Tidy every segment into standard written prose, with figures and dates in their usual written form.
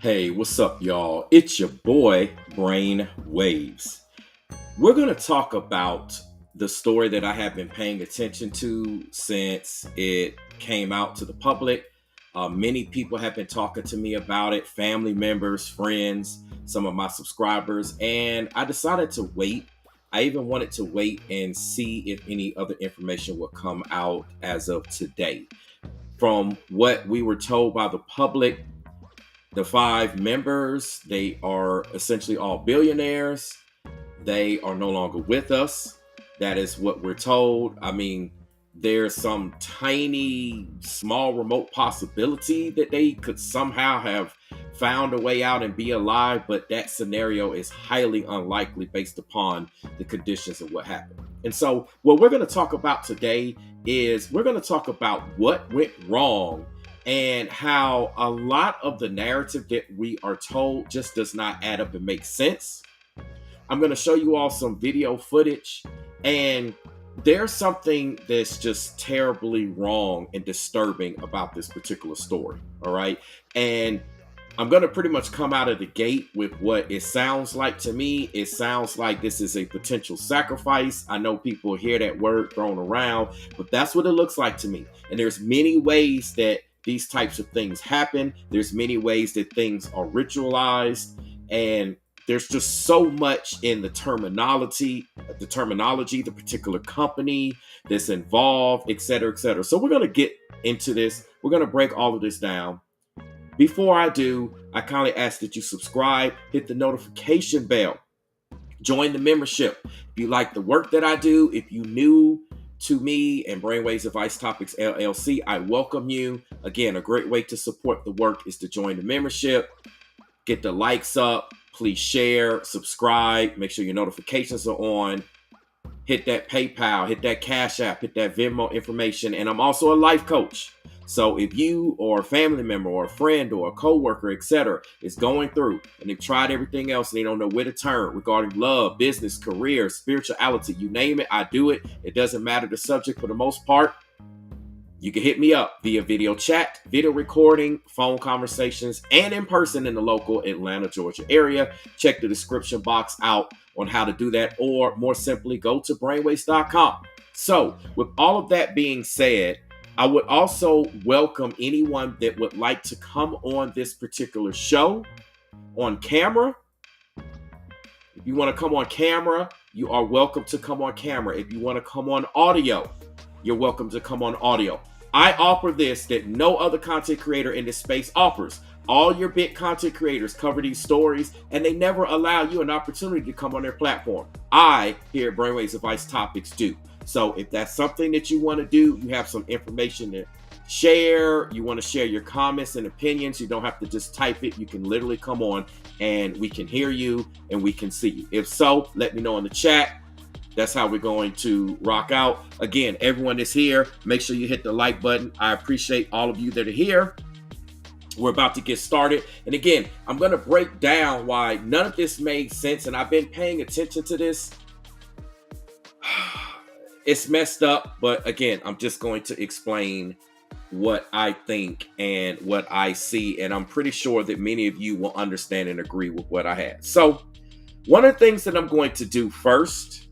Hey, what's up, y'all? It's your boy, Brain Waves. We're going to talk about the story that I have been paying attention to since it came out to the public. Many people have been talking to me about it, family members, friends, some of my subscribers, and I decided to wait. I even wanted to wait and see if any other information would come out as of today. From what we were told by the public, the five members, they are essentially all billionaires. They are no longer with us. That is what we're told. I mean, there's some tiny, small, remote possibility that they could somehow have found a way out and be alive, but that scenario is highly unlikely based upon the conditions of what happened. And so, what we're going to talk about today is we're going to talk about what went wrong and how a lot of the narrative that we are told just does not add up and make sense. I'm going to show you all some video footage, and there's something that's just terribly wrong and disturbing about this particular story. All right. And I'm going to pretty much come out of the gate with what it sounds like to me. It sounds like this is a potential sacrifice. I know people hear that word thrown around, but that's what it looks like to me. And there's many ways that these types of things happen. There's many ways that things are ritualized, and there's just so much in the terminology, the particular company that's involved, et cetera, et cetera. So we're going to get into this. We're going to break all of this down. Before I do, I kindly ask that you subscribe, hit the notification bell, join the membership. If you like the work that I do, if you new to me and Brainwaves Advice Topics LLC, I welcome you. Again, a great way to support the work is to join the membership, get the likes up, please share, subscribe, make sure your notifications are on, hit that PayPal, hit that Cash App, hit that Venmo information. And I'm also a life coach. So if you or a family member or a friend or a coworker, etc., is going through and they've tried everything else and they don't know where to turn regarding love, business, career, spirituality, you name it, I do it. It doesn't matter the subject for the most part. You can hit me up via video chat, video recording, phone conversations, and in person in the local Atlanta, Georgia area. Check the description box out on how to do that, or more simply, go to brainwaves.com. So with all of that being said, I would also welcome anyone that would like to come on this particular show on camera. If you want to come on camera, you are welcome to come on camera. If you want to come on audio, you're welcome to come on audio. I offer this that no other content creator in this space offers. All your big content creators cover these stories, and they never allow you an opportunity to come on their platform. I, here at Brainwaves Advice Topics, do. So if that's something that you want to do, you have some information to share, you want to share your comments and opinions, you don't have to just type it. You can literally come on and we can hear you and we can see you. If so, let me know in the chat. That's how we're going to rock out. Again, everyone is here. Make sure you hit the like button. I appreciate all of you that are here. We're about to get started. And again, I'm going to break down why none of this made sense. And I've been paying attention to this. It's messed up, but again, I'm just going to explain what I think and what I see, and I'm pretty sure that many of you will understand and agree with what I had. So, one of the things that I'm going to do first,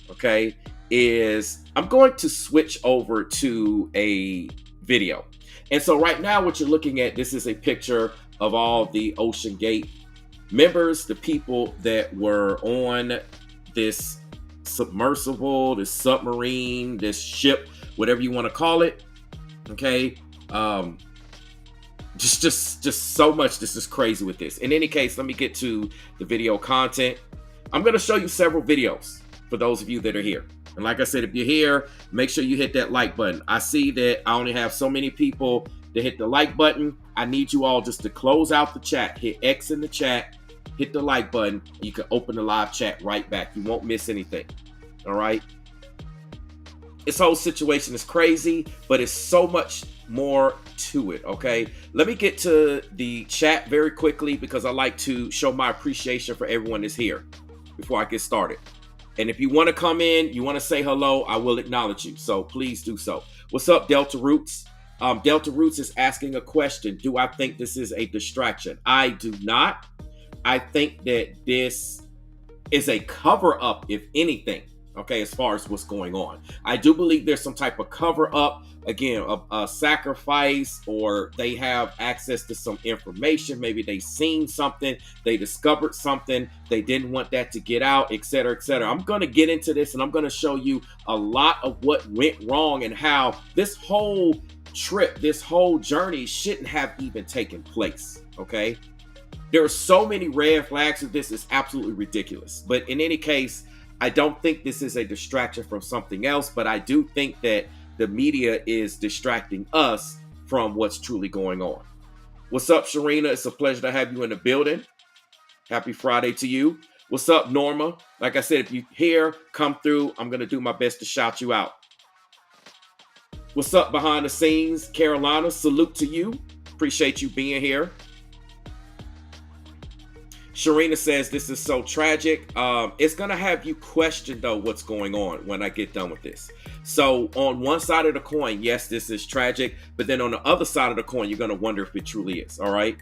okay, is I'm going to switch over to a video. And so right now, what you're looking at, this is a picture of all the Ocean Gate members, the people that were on this submersible, this submarine, this ship, whatever you want to call it. Okay. Just so much. This is crazy with this. In any case, let me get to the video content. I'm going to show you several videos for those of you that are here. And like I said, if you're here, make sure you hit that like button. I see that I only have so many people to hit the like button. I need you all just to close out the chat, hit X in the chat, hit the like button. You can open the live chat right back. You won't miss anything. All right. This whole situation is crazy, but it's so much more to it. Okay. Let me get to the chat very quickly because I like to show my appreciation for everyone that's here before I get started. And if you want to come in, you want to say hello, I will acknowledge you. So please do so. What's up, Delta Roots? Delta Roots is asking a question. Do I think this is a distraction? I do not. I think that this is a cover up, if anything, okay, as far as what's going on. I do believe there's some type of cover up, again, a sacrifice, or they have access to some information. Maybe they seen something, they discovered something, they didn't want that to get out, etc., etc. I'm going to get into this and I'm going to show you a lot of what went wrong and how this whole trip, this whole journey shouldn't have even taken place, okay? There are so many red flags of this. It's absolutely ridiculous. But in any case, I don't think this is a distraction from something else, but I do think that the media is distracting us from what's truly going on. What's up, Sharina? It's a pleasure to have you in the building. Happy Friday to you. What's up, Norma? Like I said, if you hear, come through. I'm going to do my best to shout you out. What's up behind the scenes? Carolina, salute to you. Appreciate you being here. Sharina says this is so tragic. It's going to have you question, though, what's going on when I get done with this. So on one side of the coin, yes, this is tragic. But then on the other side of the coin, you're going to wonder if it truly is. All right.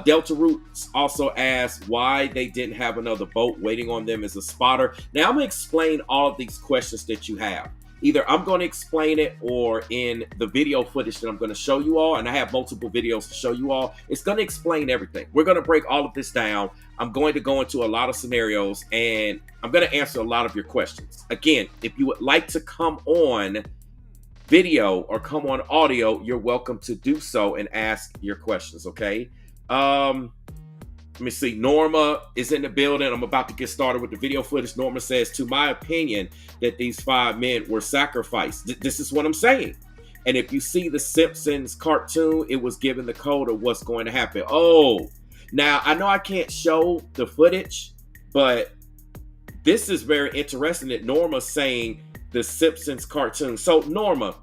Delta Roots also asked why they didn't have another boat waiting on them as a spotter. Now, I'm going to explain all of these questions that you have. Either I'm going to explain it, or in the video footage that I'm going to show you all, and I have multiple videos to show you all, it's going to explain everything. We're going to break all of this down. I'm going to go into a lot of scenarios, and I'm going to answer a lot of your questions. Again, if you would like to come on video or come on audio, you're welcome to do so and ask your questions, okay? Let me see. Norma is in the building. I'm about to get started with the video footage. Norma says, to my opinion, that these 5 men were sacrificed. This is what I'm saying. And if you see the Simpsons cartoon, it was given the code of what's going to happen. Oh, now I know I can't show the footage, but this is very interesting that Norma's saying the Simpsons cartoon. So Norma,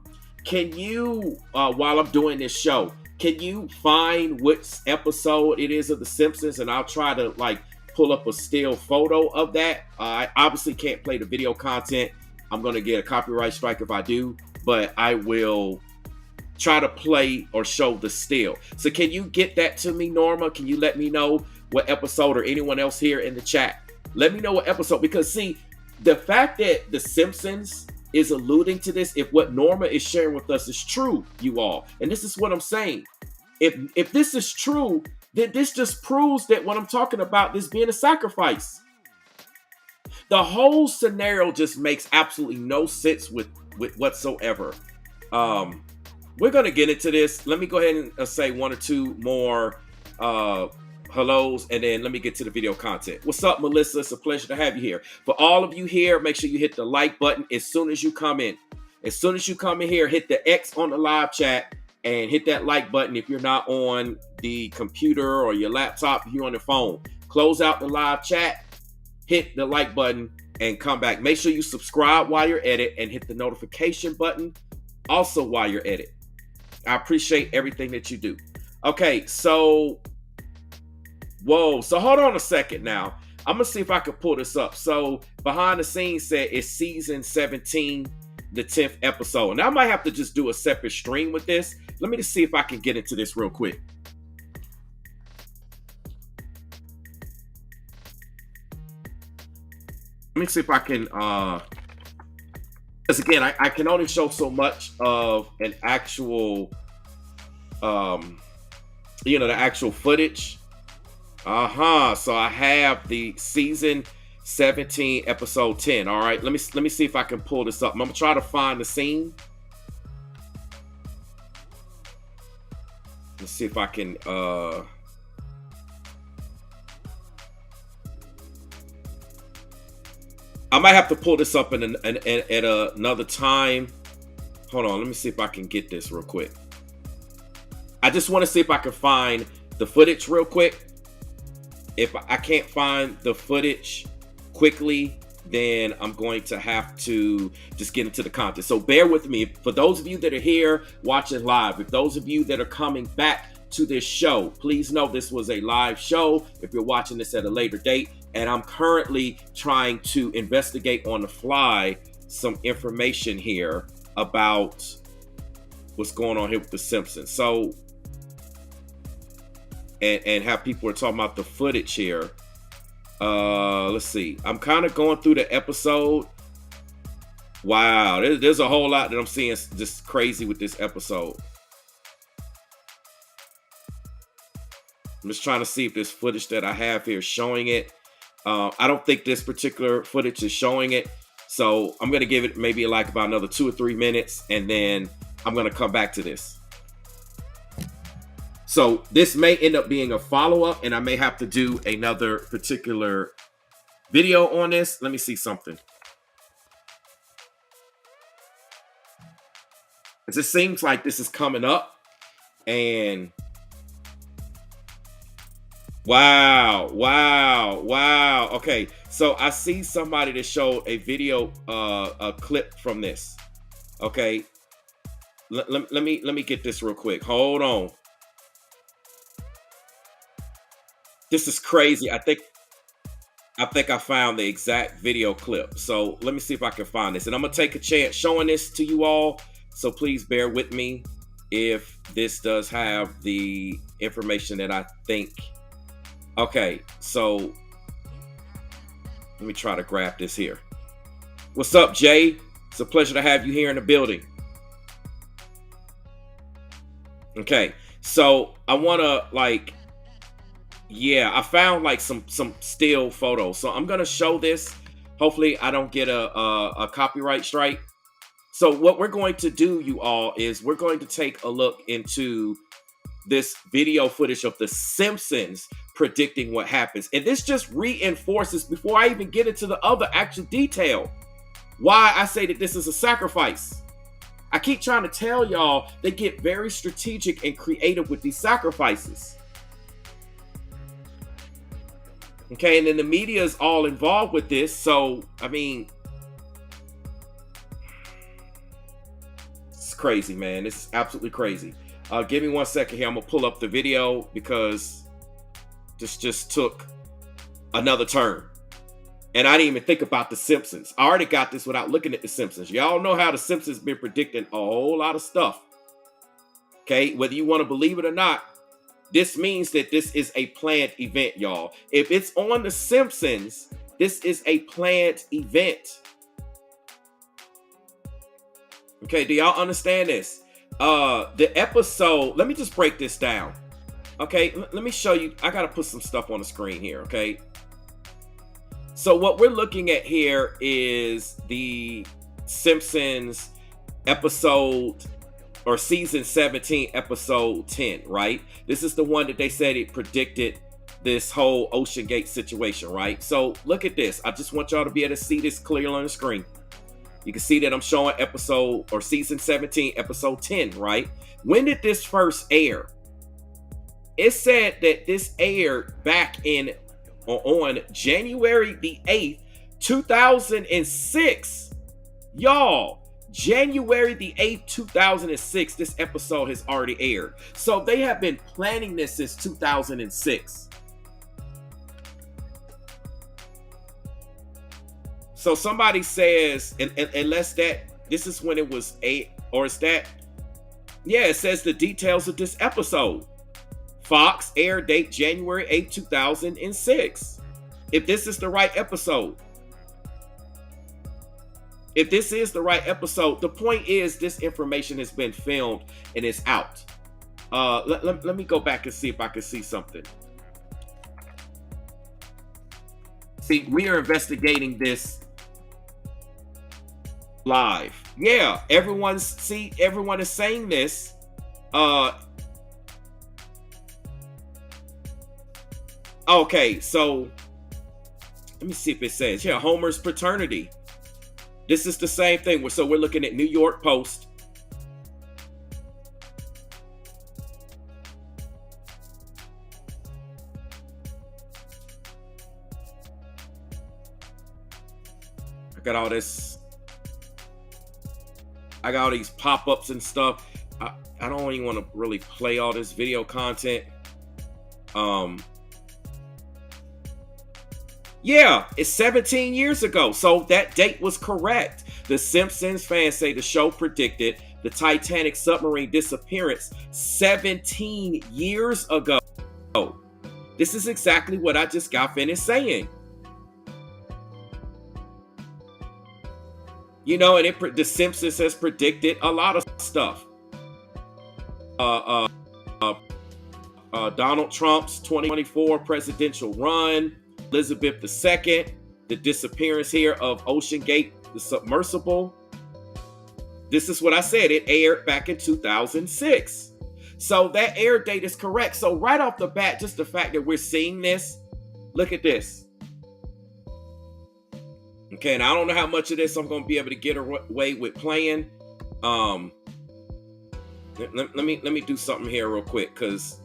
can you, while I'm doing this show, can you find which episode it is of The Simpsons, and I'll try to pull up a still photo of that. I obviously can't play the video content. I'm going to get a copyright strike if I do, but I will try to play or show the still. So can you get that to me, Norma? Can you let me know what episode, or anyone else here in the chat? Let me know what episode, because see, the fact that The Simpsons is alluding to this, if what Norma is sharing with us is true, you all, and this is what I'm saying. If this is true, then this just proves that what I'm talking about, this being a sacrifice. The whole scenario just makes absolutely no sense with whatsoever. We're going to get into this. Let me go ahead and say 1 or 2 more hellos, and then let me get to the video content. What's up, Melissa? It's a pleasure to have you here. For all of you here, make sure you hit the like button as soon as you come in. As soon as you come in here, hit the X on the live chat and hit that like button if you're not on the computer or your laptop, if you're on the phone. Close out the live chat, hit the like button, and come back. Make sure you subscribe while you're at it and hit the notification button also while you're at it. I appreciate everything that you do. Okay, so hold on a second now. I'm going to see if I can pull this up. So behind the scenes said it's season 17, the 10th episode. Now I might have to just do a separate stream with this. Let me just see if I can get into this real quick. Let me see if I can, because again, I can only show so much of an actual, the actual footage. So I have the season 17, episode 10. All right, let me see if I can pull this up. I'm gonna try to find the scene. Let's see if I can. I might have to pull this up at another time. Hold on, let me see if I can get this real quick. I just want to see if I can find the footage real quick. If I can't find the footage quickly, then I'm going to have to just get into the content. So bear with me. For those of you that are here watching live, if those of you that are coming back to this show, please know this was a live show. If you're watching this at a later date, and I'm currently trying to investigate on the fly some information here about what's going on here with The Simpsons. So, and how people are talking about the footage here. Let's see. I'm kind of going through the episode. Wow, there's a whole lot that I'm seeing just crazy with this episode. I'm just trying to see if this footage that I have here is showing it. I don't think this particular footage is showing it. So I'm going to give it maybe like about another 2 or 3 minutes, and then I'm going to come back to this. So this may end up being a follow-up, and I may have to do another particular video on this. Let me see something. It just seems like this is coming up, and wow. Okay, so I see somebody that showed a video, a clip from this. Okay, let me get this real quick. Hold on. This is crazy. I think I found the exact video clip. So let me see if I can find this, and I'm gonna take a chance showing this to you all. So please bear with me if this does have the information that I think. Okay, so let me try to grab this here. What's up, Jay? It's a pleasure to have you here in the building. Okay, so I want to I found like some still photos. So I'm going to show this. Hopefully I don't get a copyright strike. So what we're going to do, you all, is we're going to take a look into this video footage of The Simpsons predicting what happens. And this just reinforces, before I even get into the other actual detail, why I say that this is a sacrifice. I keep trying to tell y'all, they get very strategic and creative with these sacrifices. Okay, and then the media is all involved with this. So, I mean, it's crazy, man. This is absolutely crazy. Give me 1 second here. I'm going to pull up the video because this just took another turn. And I didn't even think about The Simpsons. I already got this without looking at The Simpsons. Y'all know how The Simpsons been predicting a whole lot of stuff. Okay, whether you want to believe it or not, this means that this is a planned event, y'all. If it's on The Simpsons, this is a planned event. Okay, do y'all understand this? The episode, let me just break this down. Okay, let me show you. I got to put some stuff on the screen here, okay? So what we're looking at here is the Simpsons episode, or season 17, episode 10, right? This is the one that they said it predicted this whole Ocean Gate situation, right? So look at this. I just want y'all to be able to see this clearly on the screen. You can see that I'm showing episode, or season 17, episode 10, right? When did this first air? It said that this aired back on January the 8th, 2006. Y'all, January the 8th, 2006, this episode has already aired. So they have been planning this since 2006. So somebody says, unless this is when it was 8, or is that, yeah, it says the details of this episode. Fox, air date January 8, 2006. If this is the right episode. If this is the right episode, the point is this information has been filmed and it's out. Let me go back and see if I can see something. See, we are investigating this live. Yeah, everyone is saying this. Okay, so let me see if it says, yeah, Homer's paternity. This is the same thing. So we're looking at New York Post. I got all this. I got all these pop-ups and stuff. I don't even want to really play all this video content. Yeah, it's 17 years ago. So that date was correct. The Simpsons fans say the show predicted the Titanic submarine disappearance 17 years ago. This is exactly what I just got finished saying. You know, and the Simpsons has predicted a lot of stuff. Donald Trump's 2024 presidential run, Elizabeth II, the disappearance here of Ocean Gate, the submersible. This is what I said. It aired back in 2006. So that air date is correct. So right off the bat, just the fact that we're seeing this, look at this. Okay, and I don't know how much of this I'm going to be able to get away with playing. Let me do something here real quick, because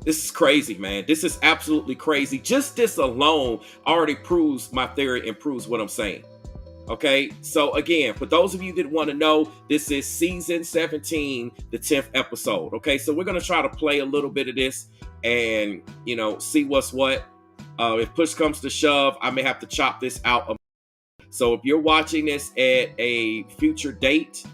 this is crazy, man. This is absolutely crazy. Just this alone already proves my theory and proves what I'm saying. Okay, so again, for those of you that want to know, this is season 17, the 10th episode. Okay, so we're going to try to play a little bit of this and, you know, see what's what. If push comes to shove, I may have to chop this out. So if you're watching this at a future date,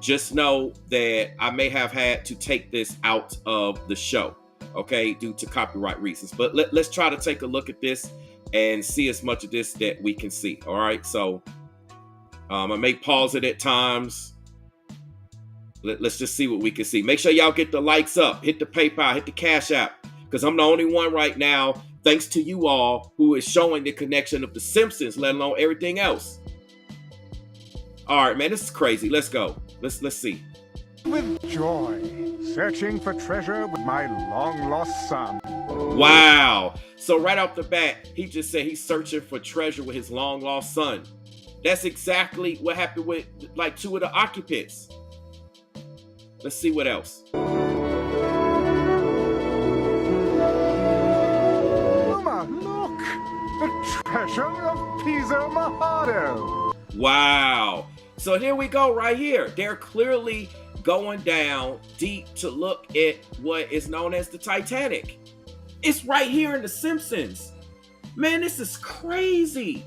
just know that I may have had to take this out of the show, okay, due to copyright reasons. But let's try to take a look at this and see as much of this that we can see. All right, so I may pause it at times. Let's just see what we can see. Make sure y'all get the likes up, hit the PayPal, hit the Cash App, because I'm the only one right now, thanks to you all, who is showing the connection of The Simpsons, let alone everything else. All right, man, this is crazy. Let's go. Let's see. With joy, searching for treasure with my long-lost son. Wow. So right off the bat, he just said he's searching for treasure with his long-lost son. That's exactly what happened with, like, 2 of the occupants. Let's see what else. Uma, look! The treasure of Pisa Mojado! Wow. So here we go right here. They're clearly going down deep to look at what is known as the Titanic. It's right here in The Simpsons. Man, this is crazy.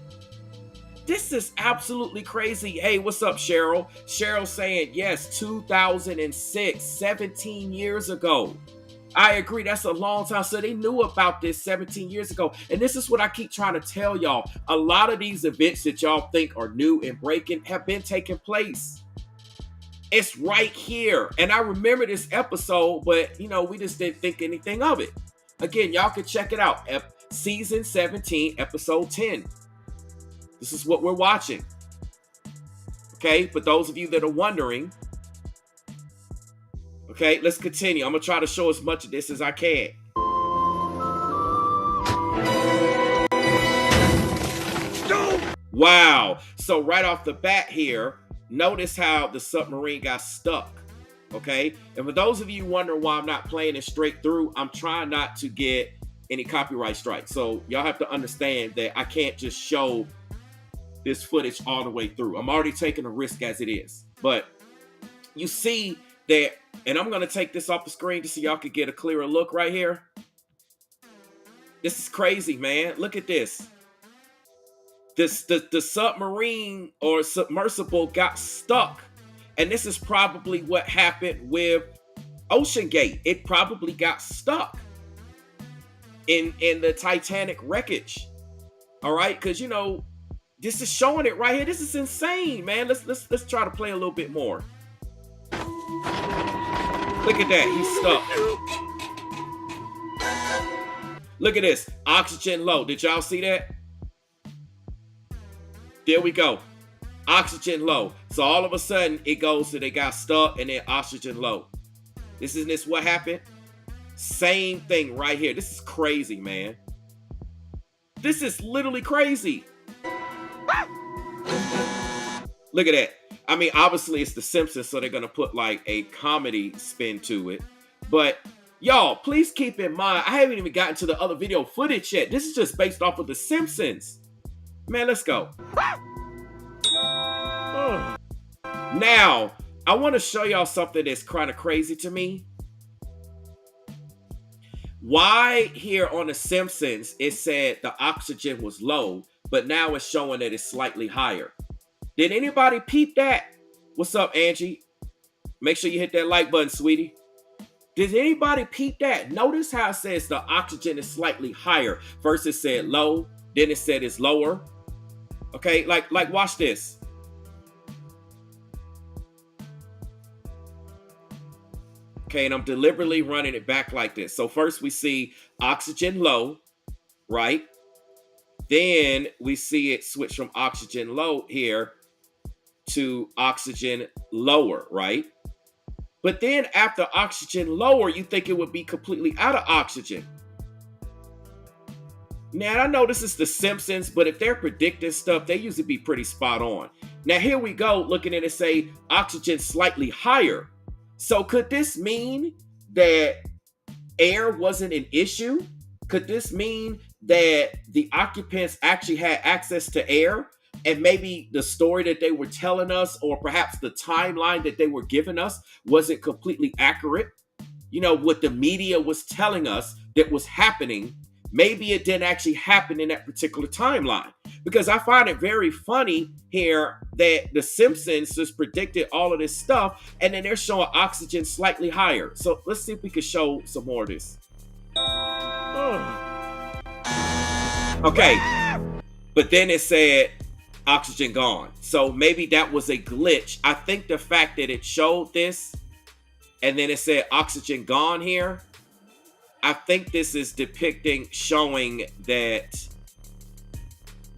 This is absolutely crazy. Hey, what's up, Cheryl? Cheryl saying, yes, 2006, 17 years ago. I agree, that's a long time. So they knew about this 17 years ago. And this is what I keep trying to tell y'all. A lot of these events that y'all think are new and breaking have been taking place. It's right here. And I remember this episode, but, you know, we just didn't think anything of it. Again, y'all can check it out. Season 17, episode 10. This is what we're watching. Okay, for those of you that are wondering. Okay, let's continue. I'm going to try to show as much of this as I can. Wow. So right off the bat here, notice how the submarine got stuck. Okay, and for those of you wondering why I'm not playing it straight through, I'm trying not to get any copyright strikes. So y'all have to understand that I can't just show this footage all the way through. I'm already taking a risk as it is. But you see that, and I'm going to take this off the screen just so y'all can get a clearer look right here. This is crazy, man. Look at this. The submarine or submersible got stuck. And this is probably what happened with Ocean Gate. It probably got stuck in the Titanic wreckage. All right, because, you know, this is showing it right here. This is insane, man. Let's try to play a little bit more. Look at that. He's stuck. Look at this. Oxygen low. Did y'all see that? There we go. Oxygen low. So all of a sudden it goes to they got stuck and then oxygen low. Isn't this what happened? Same thing right here. This is crazy, man. This is literally crazy. Look at that. I mean, obviously it's The Simpsons, so they're going to put like a comedy spin to it. But y'all, please keep in mind, I haven't even gotten to the other video footage yet. This is just based off of The Simpsons. Man, let's go. Now, I want to show y'all something that's kind of crazy to me. Why here on The Simpsons, it said the oxygen was low, but now it's showing that it's slightly higher. Did anybody peep that? What's up, Angie? Make sure you hit that like button, sweetie. Did anybody peep that? Notice how it says the oxygen is slightly higher. First it said low, then it said it's lower. Okay, like watch this. Okay, and I'm deliberately running it back like this. So first we see oxygen low, right? Then we see it switch from oxygen low here to oxygen lower, right? But then after oxygen lower, you think it would be completely out of oxygen. Now, I know this is The Simpsons, but if they're predicting stuff, they usually be pretty spot on. Now, here we go, looking at it, say oxygen slightly higher. So could this mean that air wasn't an issue? Could this mean that the occupants actually had access to air? And maybe the story that they were telling us, or perhaps the timeline that they were giving us, wasn't completely accurate. You know, what the media was telling us that was happening, maybe it didn't actually happen in that particular timeline. Because I find it very funny here that The Simpsons just predicted all of this stuff, and then they're showing oxygen slightly higher. So let's see if we can show some more of this. Okay, but then it said oxygen gone. So maybe that was a glitch. I think the fact that it showed this and then it said oxygen gone here, I think this is showing that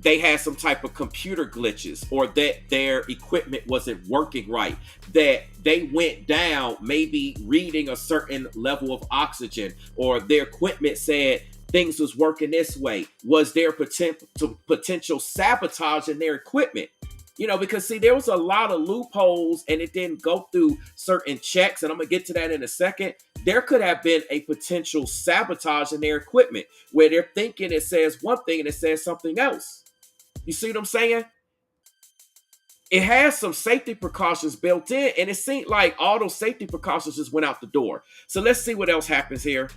they had some type of computer glitches, or that their equipment wasn't working right, that they went down maybe reading a certain level of oxygen, or their equipment said things was working this way. Was there potential sabotage in their equipment? You know, because see, there was a lot of loopholes and it didn't go through certain checks, and I'm gonna get to that in a second. There could have been a potential sabotage in their equipment where they're thinking it says one thing and it says something else. You see what I'm saying? It has some safety precautions built in, and it seemed like all those safety precautions just went out the door. So let's see what else happens here.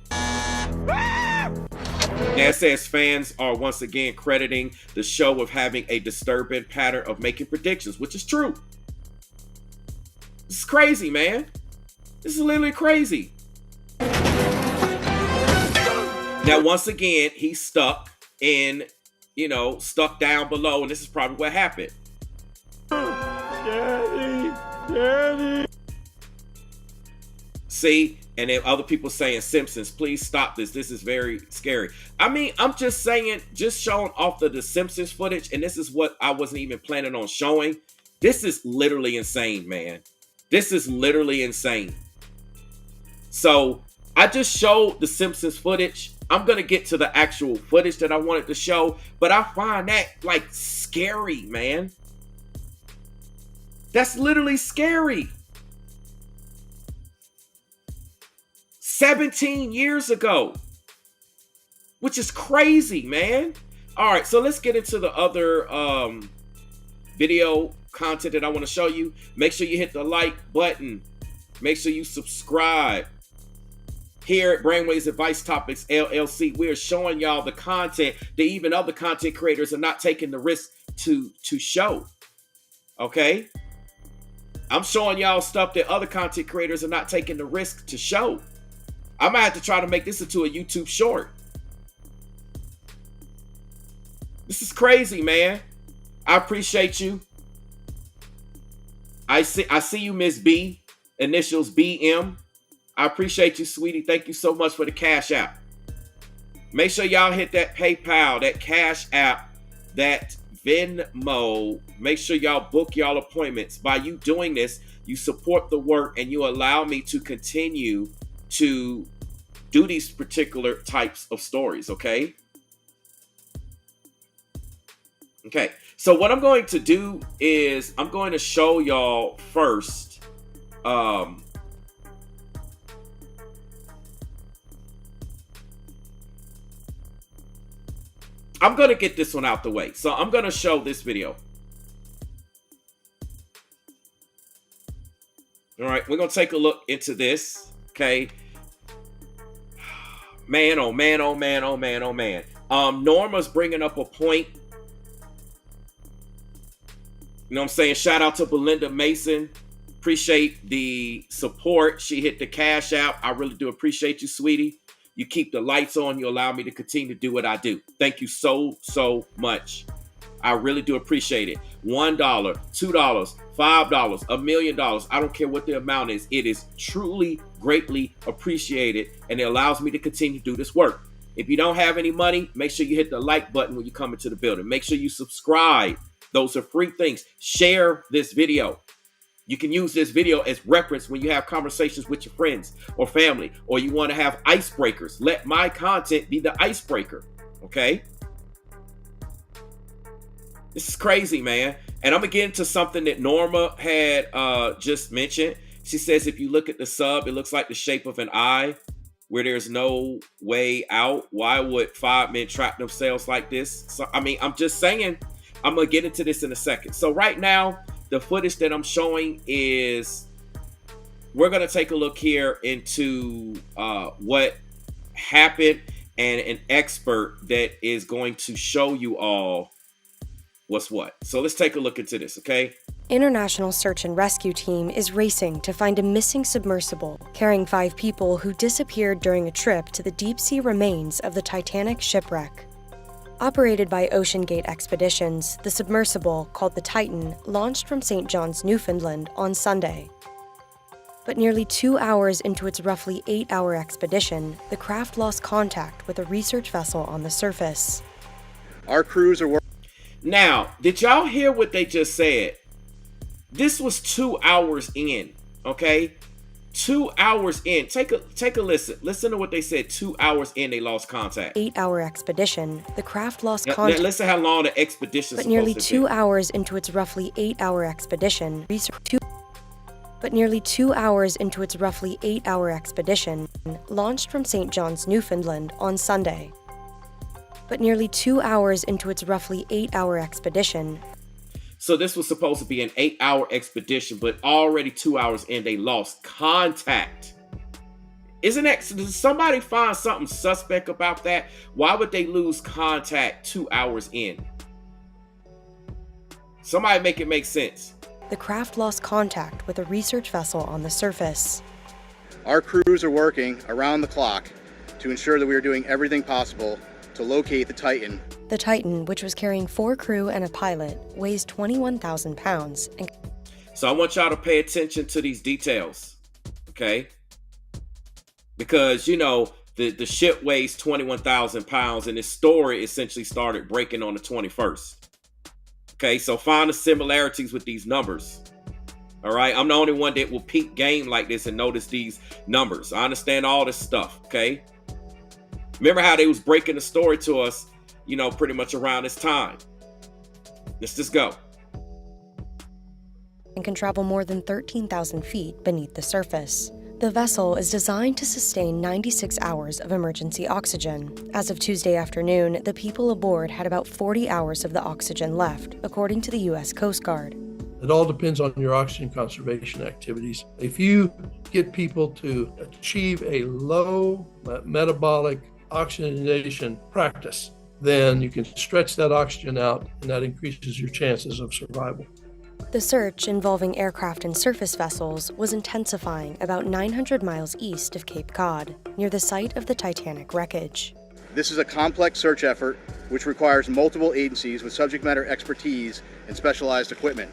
Now it says fans are once again crediting the show with having a disturbing pattern of making predictions, which is true. This is crazy, man. This is literally crazy. Now, once again, he's stuck in, stuck down below, and this is probably what happened. Daddy. See, and then other people saying, Simpsons, please stop this. This is very scary. I mean, I'm just saying, just showing off the Simpsons footage, and this is what I wasn't even planning on showing. This is literally insane, man. This is literally insane. So I just showed the Simpsons footage. I'm going to get to the actual footage that I wanted to show, but I find that like scary, man. That's literally scary. 17 years ago, which is crazy, man. All right, so let's get into the other video content that I want to show you. Make sure you hit the like button. Make sure you subscribe. Here at Brainwaves Advice Topics LLC, we are showing y'all the content that even other content creators are not taking the risk to show. Okay? I'm showing y'all stuff that other content creators are not taking the risk to show. I might have to try to make this into a YouTube short. This is crazy, man. I appreciate you. I see you, Miss B. Initials BM. I appreciate you, sweetie. Thank you so much for the Cash App. Make sure y'all hit that PayPal, that Cash App, that Venmo. Make sure y'all book y'all appointments. By you doing this, you support the work and you allow me to continue to do these particular types of stories, okay? Okay, so what I'm going to do is I'm going to show y'all first I'm going to get this one out the way. So I'm going to show this video. All right, we're going to take a look into this, okay? Man, oh man, oh man, oh man, oh man. Norma's bringing up a point You know what I'm saying? Shout out to Belinda Mason. Appreciate the support. She hit the cash out. I really do appreciate you, sweetie. You keep the lights on. You allow me to continue to do what I do. Thank you so, so much. I really do appreciate it. $1, $2, $5, $1,000,000. I don't care what the amount is. It is truly greatly appreciated, and it allows me to continue to do this work. If you don't have any money, make sure you hit the like button when you come into the building. Make sure you subscribe. Those are free things. Share this video. You can use this video as reference when you have conversations with your friends or family, or you want to have icebreakers. Let my content be the icebreaker, okay? This is crazy, man. And I'm going to get into something that Norma had just mentioned. She says if you look at the sub, it looks like the shape of an eye where there's no way out. Why would 5 men trap themselves like this? So, I mean, I'm just saying, I'm going to get into this in a second. So right now, the footage that I'm showing is, we're going to take a look here into what happened, and an expert that is going to show you all what's what. So let's take a look into this, okay? International search and rescue team is racing to find a missing submersible carrying 5 people who disappeared during a trip to the deep-sea remains of the Titanic shipwreck. Operated by OceanGate Expeditions, the submersible, called the Titan, launched from St. John's, Newfoundland on Sunday. But nearly 2 hours into its roughly 8-hour expedition, the craft lost contact with a research vessel on the surface. Our crews are working. Now, did y'all hear what they just said? This was 2 hours in, okay? 2 hours in. Take a listen. Listen to what they said. 2 hours in, they lost contact. 8-hour expedition, the craft lost contact. Listen how long the expedition. But nearly 2 hours into its roughly 8-hour expedition, launched from St. John's, Newfoundland on Sunday. But nearly 2 hours into its roughly 8-hour expedition. So this was supposed to be an 8-hour expedition, but already 2 hours in, they lost contact. Isn't that, does somebody find something suspect about that? Why would they lose contact 2 hours in? Somebody make it make sense. The craft lost contact with a research vessel on the surface. Our crews are working around the clock to ensure that we are doing everything possible to locate the Titan. The Titan, which was carrying 4 crew and a pilot, weighs 21,000 pounds. So I want y'all to pay attention to these details, okay? Because, you know, the ship weighs 21,000 pounds, and this story essentially started breaking on the 21st. Okay, so find the similarities with these numbers. All right, I'm the only one that will peep game like this and notice these numbers. I understand all this stuff, okay? Remember how they was breaking the story to us, you know, pretty much around this time. Let's just go. And can travel more than 13,000 feet beneath the surface. The vessel is designed to sustain 96 hours of emergency oxygen. As of Tuesday afternoon, the people aboard had about 40 hours of the oxygen left, according to the U.S. Coast Guard. It all depends on your oxygen conservation activities. If you get people to achieve a low metabolic oxygenation practice, then you can stretch that oxygen out, and that increases your chances of survival. The search, involving aircraft and surface vessels, was intensifying about 900 miles east of Cape Cod, near the site of the Titanic wreckage. This is a complex search effort which requires multiple agencies with subject matter expertise and specialized equipment.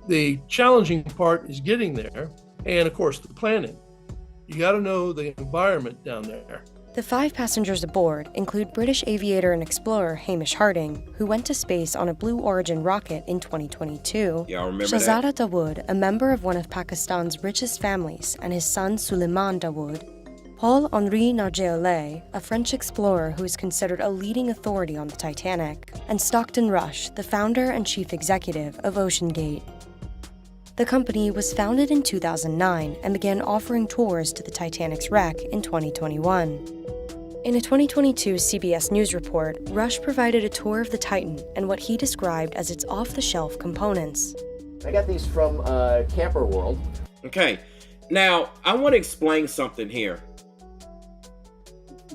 The challenging part is getting there, and of course the planning. You got to know the environment down there. The 5 passengers aboard include British aviator and explorer Hamish Harding, who went to space on a Blue Origin rocket in 2022. Yeah, I remember Shahzada Dawood, a member of one of Pakistan's richest families, and his son Suleiman Dawood. Paul-Henri Nargeolet, a French explorer who is considered a leading authority on the Titanic, and Stockton Rush, the founder and chief executive of OceanGate. The company was founded in 2009 and began offering tours to the Titanic's wreck in 2021. In a 2022 CBS News report, Rush provided a tour of the Titan and what he described as its off-the-shelf components. I got these from Camper World. Okay, now I want to explain something here.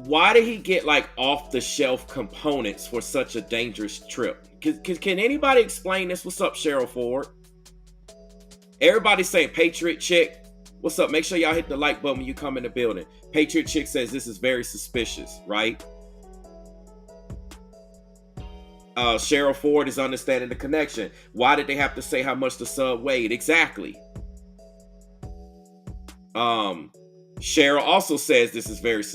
Why did he get like off-the-shelf components for such a dangerous trip? Can anybody explain this? What's up, Cheryl Ford? Everybody saying Patriot Chick. What's up? Make sure y'all hit the like button when you come in the building. Patriot Chick says this is very suspicious, right? Cheryl Ford is understanding the connection. Why did they have to say how much the sub weighed? Exactly. Cheryl also says this is very she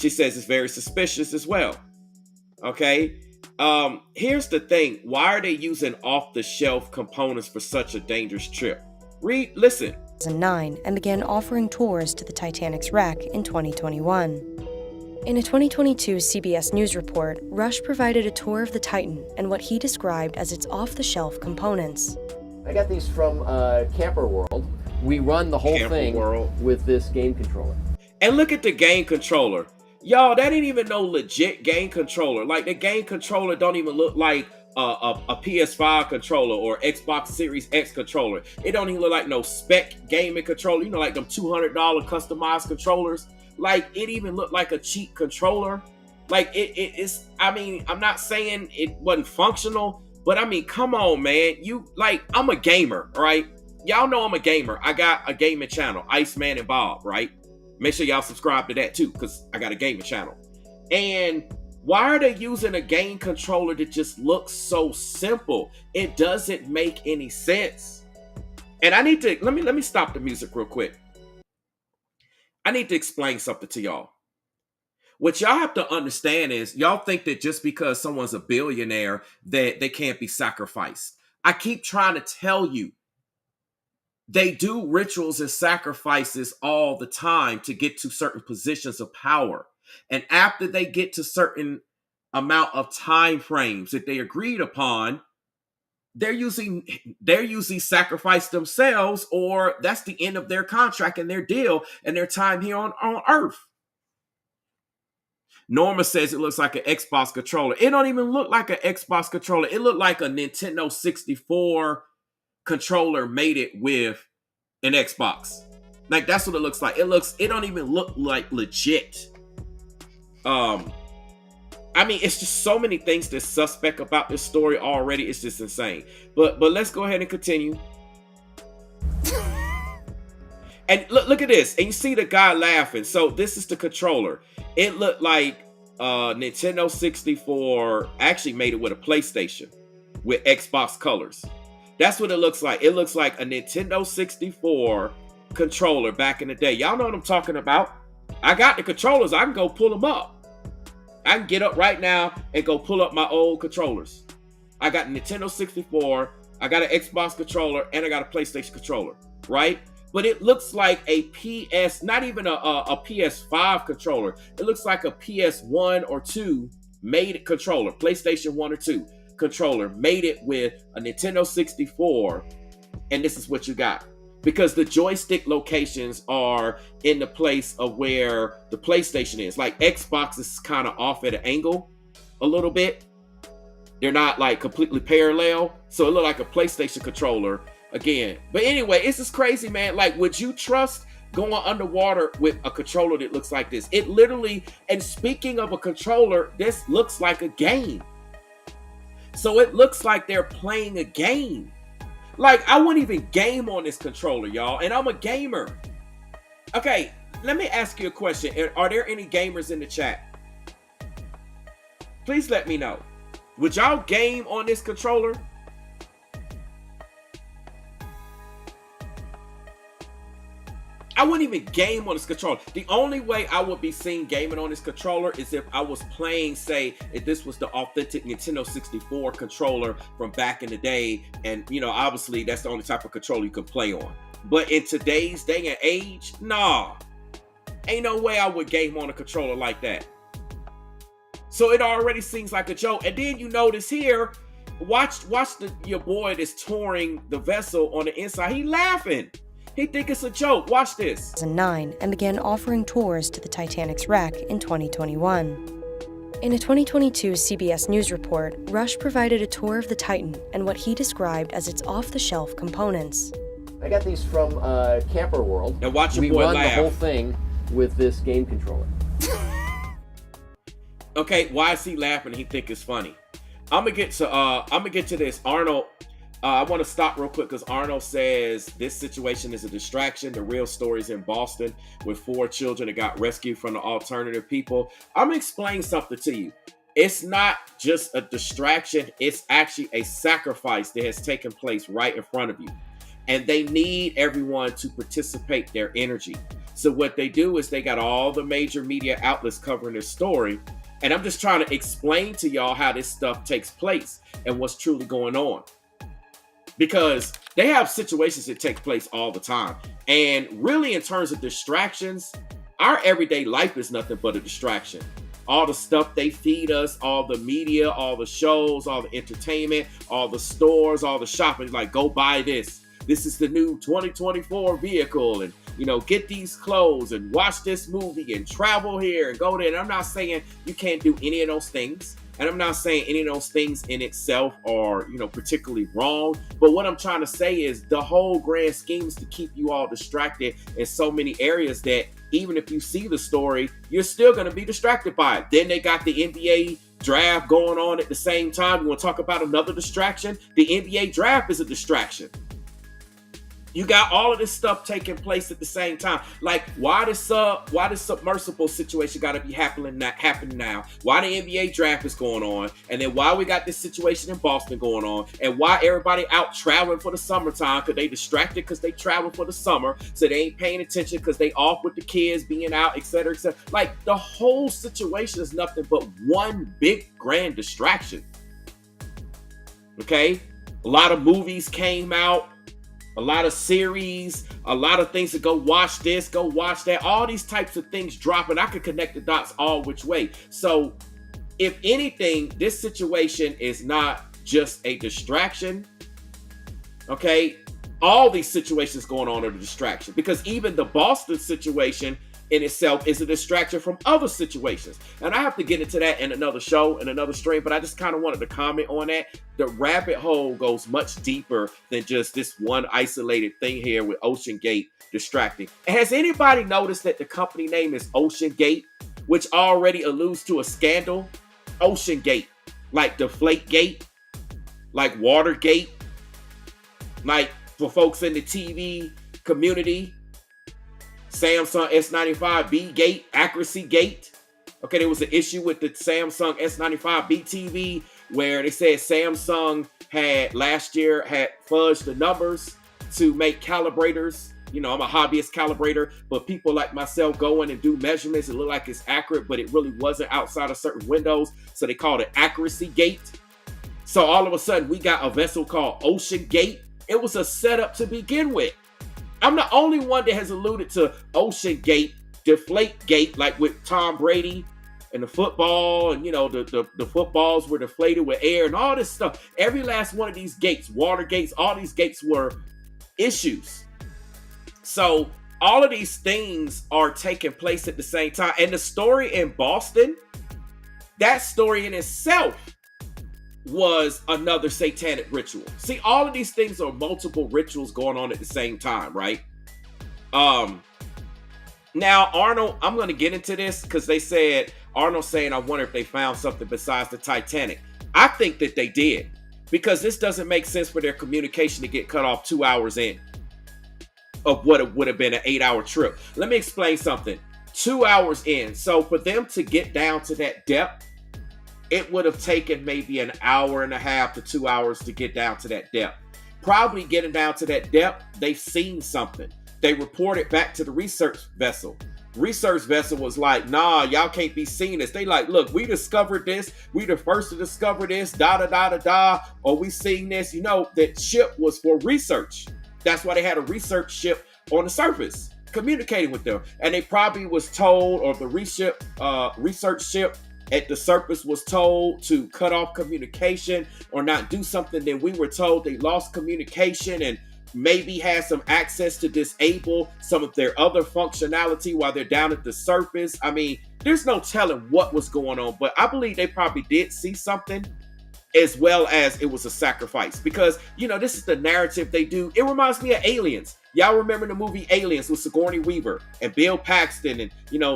says it's very suspicious as well. Okay. Here's the thing. Why are they using off-the-shelf components for such a dangerous trip? Listen. 2009 and began offering tours to the Titanic's wreck in 2021. In a 2022 CBS News report, Rush provided a tour of the Titan and what he described as its off-the-shelf components. I got these from Camper World. We run the whole thing with this game controller. And look at the game controller. Y'all, that ain't even no legit game controller. Like, the game controller don't even look like a PS5 controller or Xbox Series X controller. It don't even look like no spec gaming controller. You know, like them $200 customized controllers. Like, it even looked like a cheap controller. Like, it's, I mean, I'm not saying it wasn't functional, but I mean, come on, man. I'm a gamer, right? Y'all know I'm a gamer. I got a gaming channel, Iceman and Bob, right? Make sure y'all subscribe to that too, because I got a gaming channel. And why are they using a game controller that just looks so simple? It doesn't make any sense. And I need to, let me stop the music real quick. I need to explain something to y'all. What y'all have to understand is y'all think that just because someone's a billionaire that they can't be sacrificed. I keep trying to tell you, they do rituals and sacrifices all the time to get to certain positions of power. And after they get to certain amount of time frames that they agreed upon, they're usually sacrifice themselves, or that's the end of their contract and their deal and their time here on Earth. Norma says it looks like an Xbox controller. It don't even look like an Xbox controller. It looked like a Nintendo 64 controller made it with an Xbox. Like, that's what it looks like. It don't even look like legit. I mean, it's just so many things that's suspect about this story already. It's just insane. But let's go ahead and continue. And look at this. And you see the guy laughing. So this is the controller. It looked like Nintendo 64 actually made it with a PlayStation with Xbox colors. That's what it looks like. It looks like a Nintendo 64 controller back in the day. Y'all know what I'm talking about. I got the controllers. I can go pull them up. I can get up right now and go pull up my old controllers. I got a Nintendo 64. I got an Xbox controller, and I got a PlayStation controller, right? But it looks like a not even a PS5 controller. It looks like a PS1 or 2 made controller, PlayStation 1 or 2 controller, made it with a Nintendo 64, and this is what you got. Because the joystick locations are in the place of where the PlayStation is. Like, Xbox is kind of off at an angle a little bit. They're not like completely parallel. So it looked like a PlayStation controller again. But anyway, it's just crazy, man. Like, would you trust going underwater with a controller that looks like this? It literally, and speaking of a controller, this looks like a game. So it looks like they're playing a game. Like, I wouldn't even game on this controller, y'all. And I'm a gamer. Okay, let me ask you a question. Are there any gamers in the chat? Please let me know. Would y'all game on this controller? I wouldn't even game on this controller. The only way I would be seen gaming on this controller is if I was playing, say, if this was the authentic Nintendo 64 controller from back in the day. And, you know, obviously that's the only type of controller you can play on. But in today's day and age, nah. Ain't no way I would game on a controller like that. So it already seems like a joke. And then you notice here, watch your boy that's touring the vessel on the inside. He laughing. He think it's a joke. Watch this. 2009 and began offering tours to the Titanic's wreck in 2021. In a 2022 CBS News report, Rush provided a tour of the Titan and what he described as its off-the-shelf components. I got these from Camper World. Now watch your we boy run laugh. the whole thing with this game controller. Okay, why is he laughing? He think it's funny. I'm gonna get to this. Arnold I want to stop real quick because Arnold says this situation is a distraction. The real story is in Boston with 4 children that got rescued from the alternative people. I'm going to explain something to you. It's not just a distraction. It's actually a sacrifice that has taken place right in front of you. And they need everyone to participate their energy. So what they do is they got all the major media outlets covering this story. And I'm just trying to explain to y'all how this stuff takes place and what's truly going on. Because they have situations that take place all the time. And really, in terms of distractions, our everyday life is nothing but a distraction. All the stuff they feed us, all the media, all the shows, all the entertainment, all the stores, all the shopping, like, go buy this. This is the new 2024 vehicle, and, get these clothes and watch this movie and travel here and go there. And I'm not saying you can't do any of those things. And I'm not saying any of those things in itself are, particularly wrong. But what I'm trying to say is the whole grand scheme is to keep you all distracted in so many areas that even if you see the story, you're still going to be distracted by it. Then they got the NBA draft going on at the same time. You want to talk about another distraction? The NBA draft is a distraction. You got all of this stuff taking place at the same time. Like, why this submersible situation got to be happening now? Why the NBA draft is going on, and then why we got this situation in Boston going on, and why everybody out traveling for the summertime because they distracted because they travel for the summer, so they ain't paying attention because they off with the kids being out, etc., etc. Like, the whole situation is nothing but one big grand distraction. Okay, a lot of movies came out. A lot of series, a lot of things to go watch this, go watch that. All these types of things drop, and I could connect the dots all which way. So, if anything, this situation is not just a distraction. Okay? All these situations going on are a distraction. Because even the Boston situation in itself is a distraction from other situations. And I have to get into that in another show, in another stream, but I just kind of wanted to comment on that. The rabbit hole goes much deeper than just this one isolated thing here with Ocean Gate distracting. And has anybody noticed that the company name is Ocean Gate, which already alludes to a scandal? Ocean Gate, like Deflate Gate, like Watergate, like for folks in the TV community, Samsung S95B Gate, Accuracy Gate. Okay, there was an issue with the Samsung S95B TV where they said Samsung last year had fudged the numbers to make calibrators. I'm a hobbyist calibrator, but people like myself go in and do measurements. It look like it's accurate, but it really wasn't outside of certain windows. So they called it Accuracy Gate. So all of a sudden we got a vessel called Ocean Gate. It was a setup to begin with. I'm the only one that has alluded to Ocean Gate, Deflate Gate, like with Tom Brady and the football, and the footballs were deflated with air and all this stuff. Every last one of these gates, water gates, all these gates were issues. So all of these things are taking place at the same time. And the story in Boston, that story in itself was another satanic ritual. See, all of these things are multiple rituals going on at the same time, right? Now, Arnold, I'm going to get into this because they said, Arnold saying, I wonder if they found something besides the Titanic. I think that they did, because this doesn't make sense for their communication to get cut off 2 hours in of what it would have been an 8-hour trip. Let me explain something. 2 hours in. So for them to get down to that depth, it would have taken maybe an hour and a half to 2 hours to get down to that depth. Probably getting down to that depth, they've seen something. They reported back to the research vessel. Research vessel was like, nah, y'all can't be seeing this. They like, look, we discovered this. We the first to discover this, or we seen this. That ship was for research. That's why they had a research ship on the surface communicating with them. And they probably was told, or the research ship at the surface was told to cut off communication or not do something. Then we were told they lost communication and maybe had some access to disable some of their other functionality while they're down at the surface. I mean, there's no telling what was going on, but I believe they probably did see something, as well as it was a sacrifice, because this is the narrative they do. It reminds me of Aliens. Y'all remember the movie Aliens with Sigourney Weaver and Bill Paxton and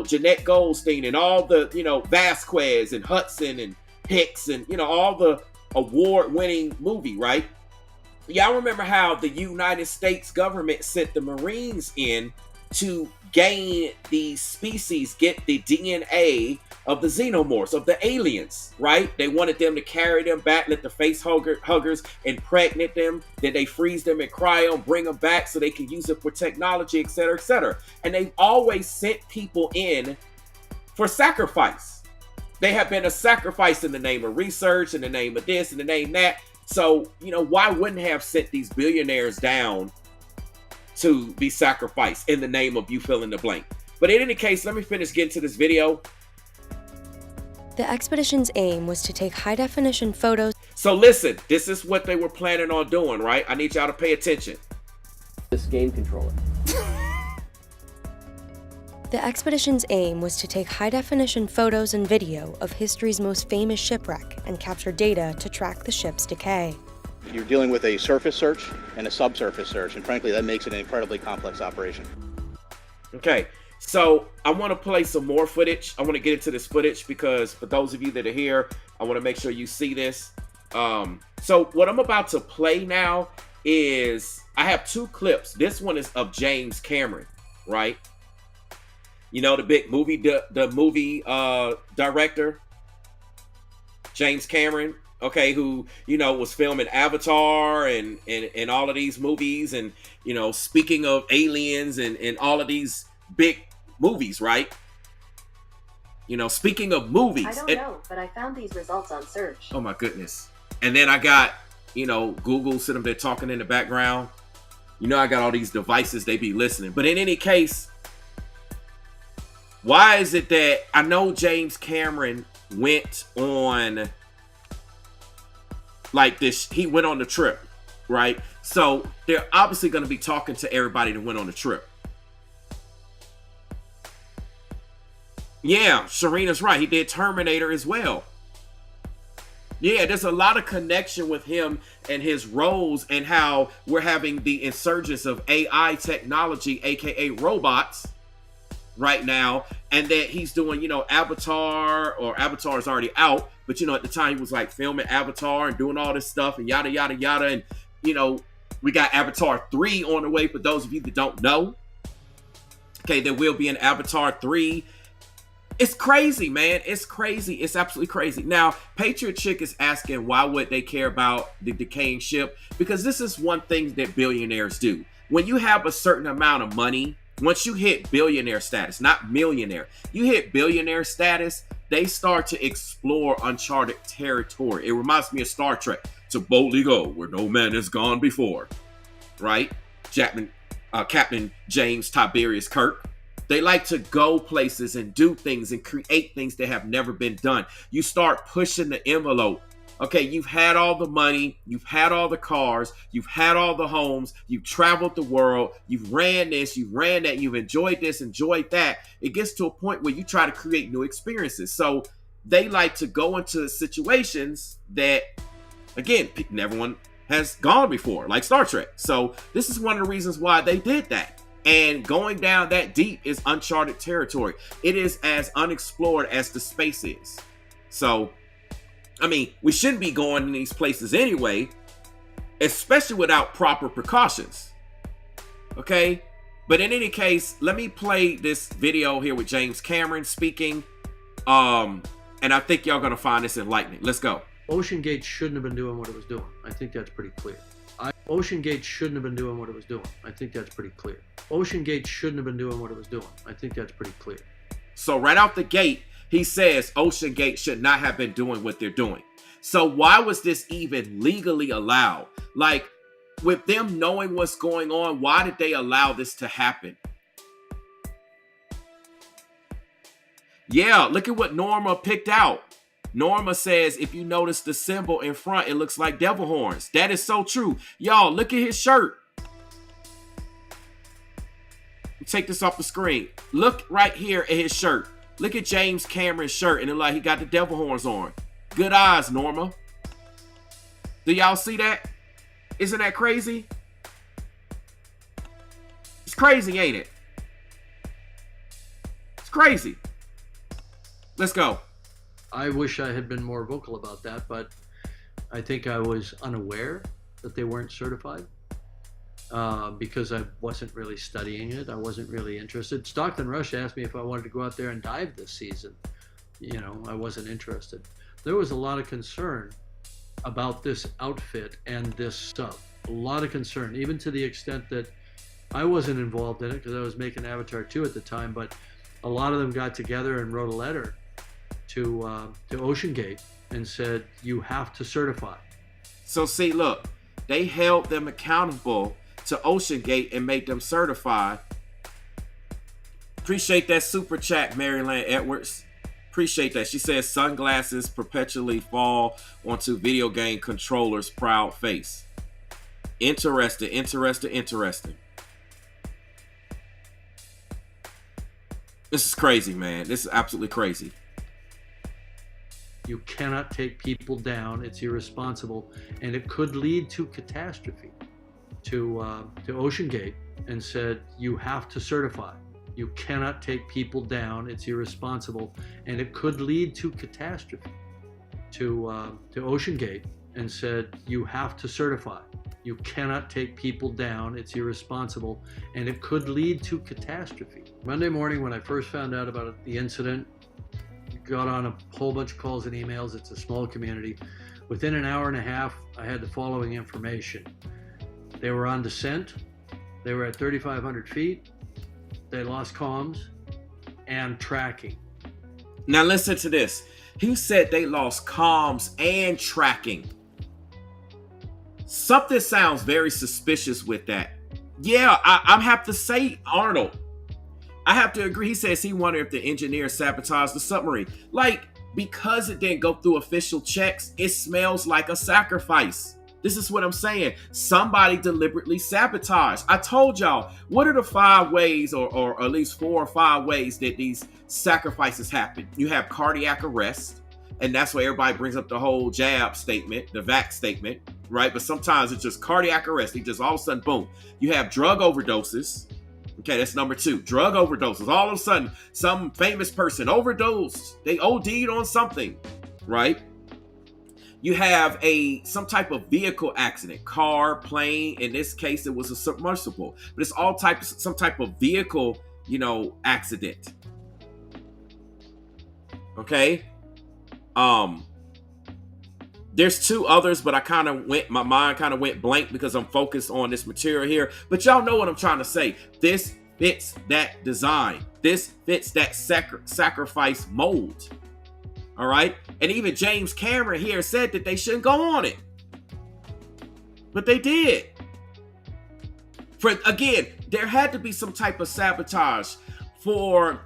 Jeanette Goldstein and all the Vasquez and Hudson and Hicks and all the award-winning movie, right? y'all remember how the United States government sent the Marines in to gain these species, get the DNA of the xenomorphs, of the aliens, right? They wanted them to carry them back, let the face huggers impregnate them, then they freeze them in cryo, bring them back so they can use it for technology, etc., etc. And they've always sent people in for sacrifice. They have been a sacrifice in the name of research, in the name of this, in the name of that. So, you know, why wouldn't have sent these billionaires down to be sacrificed in the name of you fill in the blank? But in any case, let me finish getting to this video. The expedition's aim was to take high-definition photos. So listen, this is what they were planning on doing, right? I need y'all to pay attention. This game controller. The expedition's aim was to take high-definition photos and video of history's most famous shipwreck and capture data to track the ship's decay. You're dealing with a surface search and a subsurface search, and frankly, that makes it an incredibly complex operation. Okay, so I want to play some more footage. I want to get into this footage because for those of you that are here, I want to make sure you see this. So what I'm about to play now is, I have two clips. This one is of James Cameron, right? You know, the big movie, the movie director, James Cameron, okay, who, you know, was filming Avatar and all of these movies, and, you know, speaking of aliens and all of these big movies, right? You know, speaking of movies. I don't know, but I found these results on search. Oh my goodness. And then I got, you know, Google sitting there talking in the background. You know, I got all these devices, they be listening. But in any case, why is it that I know James Cameron went on like this, he went on the trip, right? So they're obviously going to be talking to everybody that went on the trip. Yeah, Serena's right. He did Terminator as well. Yeah, there's a lot of connection with him and his roles, and how we're having the insurgence of AI technology, aka robots, right now, and that he's doing, you know, Avatar, or Avatar is already out, but you know, at the time he was like filming Avatar and doing all this stuff and yada yada yada, and you know, we got Avatar 3 on the way for those of you that don't know. Okay, there will be an Avatar 3. It's crazy, man. It's crazy. It's absolutely crazy. Now, Patriot Chick is asking why would they care about the decaying ship? Because this is one thing that billionaires do. When you have a certain amount of money, once you hit billionaire status, not millionaire, you hit billionaire status, they start to explore uncharted territory. It reminds me of Star Trek. To boldly go where no man has gone before, right? Captain James Tiberius Kirk. They like to go places and do things and create things that have never been done. You start pushing the envelope. Okay, you've had all the money, you've had all the cars, you've had all the homes, you've traveled the world, you've ran this, you've ran that, you've enjoyed this, enjoyed that. It gets to a point where you try to create new experiences. So they like to go into situations that, again, everyone has gone before, like Star Trek. So this is one of the reasons why they did that. And going down that deep is uncharted territory. It is as unexplored as the space is. So, I mean, we shouldn't be going in these places anyway, especially without proper precautions. Okay? But in any case, let me play this video here with James Cameron speaking. And I think y'all gonna find this enlightening. Let's go. Ocean Gate shouldn't have been doing what it was doing. I think that's pretty clear. Ocean Gate shouldn't have been doing what it was doing. I think that's pretty clear. Ocean Gate shouldn't have been doing what it was doing. I think that's pretty clear. So right out the gate, he says Ocean Gate should not have been doing what they're doing. So why was this even legally allowed? Like, with them knowing what's going on, why did they allow this to happen? Yeah, look at what Norma picked out. Norma says, if you notice the symbol in front, it looks like devil horns. That is so true. Y'all, look at his shirt. Take this off the screen. Look right here at his shirt. Look at James Cameron's shirt, and it like he got the devil horns on. Good eyes, Norma. Do y'all see that? Isn't that crazy? It's crazy, ain't it? It's crazy. Let's go. I wish I had been more vocal about that, but I think I was unaware that they weren't certified because I wasn't really studying it. I wasn't really interested. Stockton Rush asked me if I wanted to go out there and dive this season. You know, I wasn't interested. There was a lot of concern about this outfit and this sub. A lot of concern, even to the extent that I wasn't involved in it because I was making Avatar 2 at the time, but a lot of them got together and wrote a letter to Ocean Gate and said, you have to certify. So see, look, they held them accountable to Ocean Gate and made them certify. Appreciate that super chat, Maryland Edwards. Appreciate that. She says sunglasses perpetually fall onto video game controllers' proud face. Interesting. This is crazy, man. This is absolutely crazy. You cannot take people down. It's irresponsible, and it could lead to catastrophe. To Ocean Gate and said, you have to certify. You cannot take people down. It's irresponsible, and it could lead to catastrophe. To Ocean Gate and said, you have to certify. You cannot take people down. It's irresponsible, and it could lead to catastrophe. Monday morning, when I first found out about the incident, got on a whole bunch of calls and emails. It's a small community. Within an hour and a half, I had the following information. They were on descent. They were at 3,500 feet. They lost comms and tracking. Now listen to this. He said they lost comms and tracking. Something sounds very suspicious with that. Yeah, I have to say, Arnold, I have to agree. He says he wondered if the engineer sabotaged the submarine. Like, because it didn't go through official checks, it smells like a sacrifice. This is what I'm saying. Somebody deliberately sabotaged. I told y'all, what are the 5 ways, or at least 4 or 5 ways that these sacrifices happen? You have cardiac arrest, and that's why everybody brings up the whole jab statement, the vax statement, right? But sometimes it's just cardiac arrest. He just all of a sudden, boom. You have drug overdoses. Okay, that's number 2. Drug overdoses. All of a sudden, some famous person overdosed. They OD'd on something, right? You have some type of vehicle accident, car, plane. In this case, it was a submersible, but it's some type of vehicle, accident. Okay. There's 2 others, but my mind kind of went blank because I'm focused on this material here. But y'all know what I'm trying to say. This fits that design. This fits that sacrifice mold. All right. And even James Cameron here said that they shouldn't go on it. But they did. Again, there had to be some type of sabotage for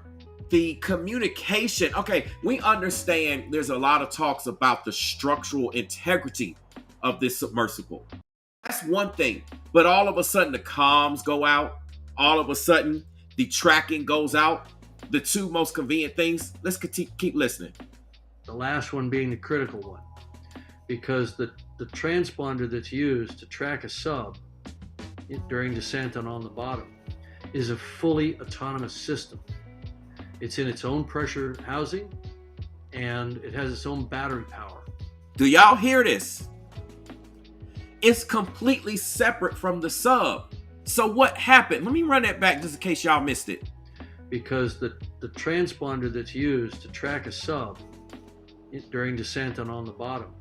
the communication. Okay, we understand there's a lot of talks about the structural integrity of this submersible. That's one thing. But all of a sudden the comms go out. All of a sudden the tracking goes out. The 2 most convenient things. Let's keep listening. The last one being the critical one, because the transponder that's used to track a sub during descent and on the bottom is a fully autonomous system. It's in its own pressure housing, and it has its own battery power. Do y'all hear this? It's completely separate from the sub. So what happened? Let me run that back just in case y'all missed it. Because the transponder that's used to track a sub during descent and on the bottom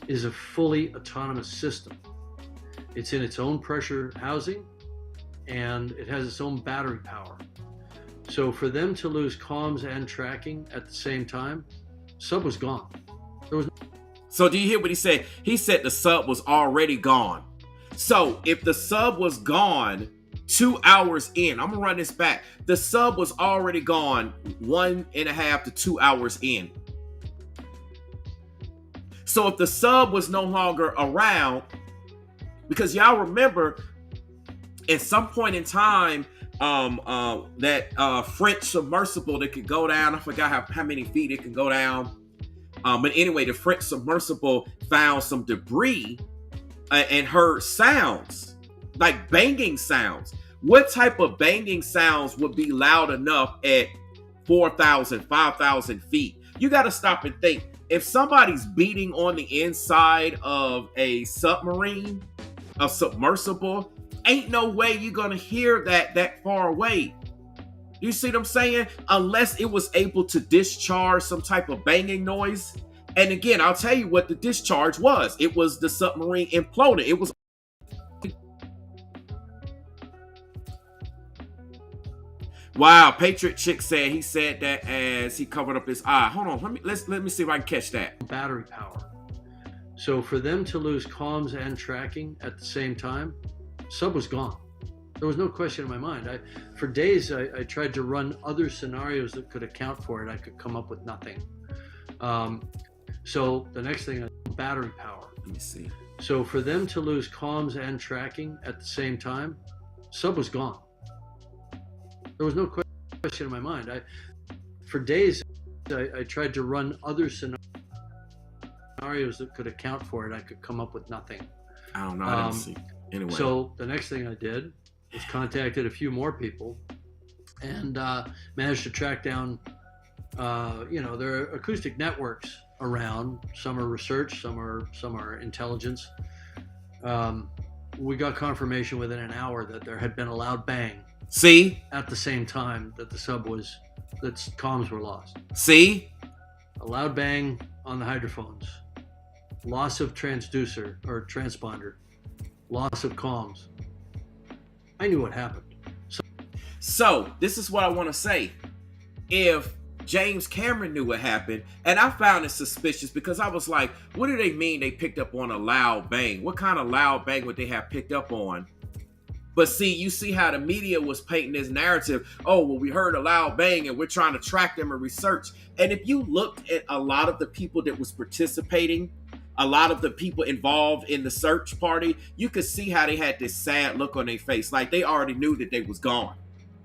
is a fully autonomous system. It's in its own pressure housing, and it has its own battery power. So for them to lose comms and tracking at the same time, sub was gone. So do you hear what he said? He said the sub was already gone. So if the sub was gone 2 hours in, I'm gonna run this back. The sub was already gone 1.5 to 2 hours in. So if the sub was no longer around, because y'all remember at some point in time, that French submersible that could go down, I forgot how many feet it can go down. But anyway, the French submersible found some debris and heard sounds, like banging sounds. What type of banging sounds would be loud enough at 4,000, 5,000 feet? You got to stop and think. If somebody's beating on the inside of a submarine, a submersible, ain't no way you're gonna hear that far away. You see what I'm saying? Unless it was able to discharge some type of banging noise. And again, I'll tell you what the discharge was. It was the submarine imploded. It was. Wow, Patriot Chick said he said that as he covered up his eye. Hold on, let me see if I can catch that. Battery power. So for them to lose comms and tracking at the same time, sub was gone. There was no question in my mind. For days, I tried to run other scenarios that could account for it. I could come up with nothing. So the next thing, battery power. Let me see. So for them to lose comms and tracking at the same time, sub was gone. There was no question in my mind. For days, I tried to run other scenarios that could account for it. I could come up with nothing. I don't know. I didn't see. Anyway. So the next thing I did was contacted a few more people and managed to track down, there are acoustic networks around. Some are research, some are intelligence. We got confirmation within an hour that there had been a loud bang. See? At the same time that that comms were lost. See? A loud bang on the hydrophones. Loss of transducer or transponder. Loss of comms. I knew what happened. So this is what I want to say. If James Cameron knew what happened, and I found it suspicious because I was like, what do they mean they picked up on a loud bang? What kind of loud bang would they have picked up on? But see, you see how the media was painting this narrative. Oh, well, we heard a loud bang and we're trying to track them and research. And if you looked at a lot of the people that was participating, a lot of the people involved in the search party, you could see how they had this sad look on their face. Like they already knew that they was gone,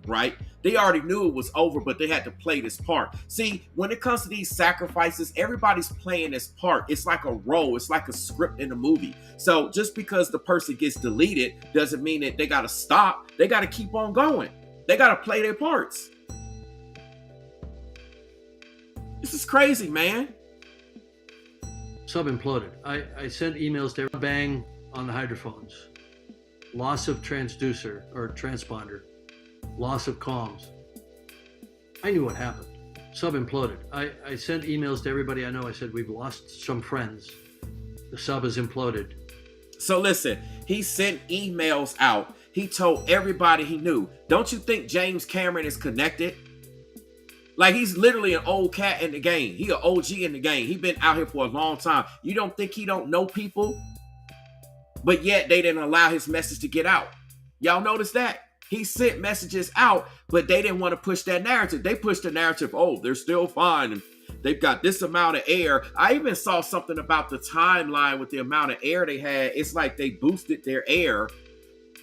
right? They already knew it was over, but they had to play this part. See, when it comes to these sacrifices, everybody's playing this part. It's like a role. It's like a script in a movie. So just because the person gets deleted doesn't mean that they got to stop. They got to keep on going. They got to play their parts. This is crazy, man. Sub imploded. I sent emails to bang on the hydrophones. Loss of transducer or transponder. Loss of comms. I knew what happened. Sub imploded. I sent emails to everybody I know. I said, we've lost some friends. The sub has imploded. So listen, he sent emails out. He told everybody he knew. Don't you think James Cameron is connected? Like he's literally an old cat in the game. He an OG in the game. He been out here for a long time. You don't think he don't know people? But yet they didn't allow his message to get out. Y'all notice that? He sent messages out, but they didn't want to push that narrative. They pushed the narrative, oh, they're still fine. And they've got this amount of air. I even saw something about the timeline with the amount of air they had. It's like they boosted their air.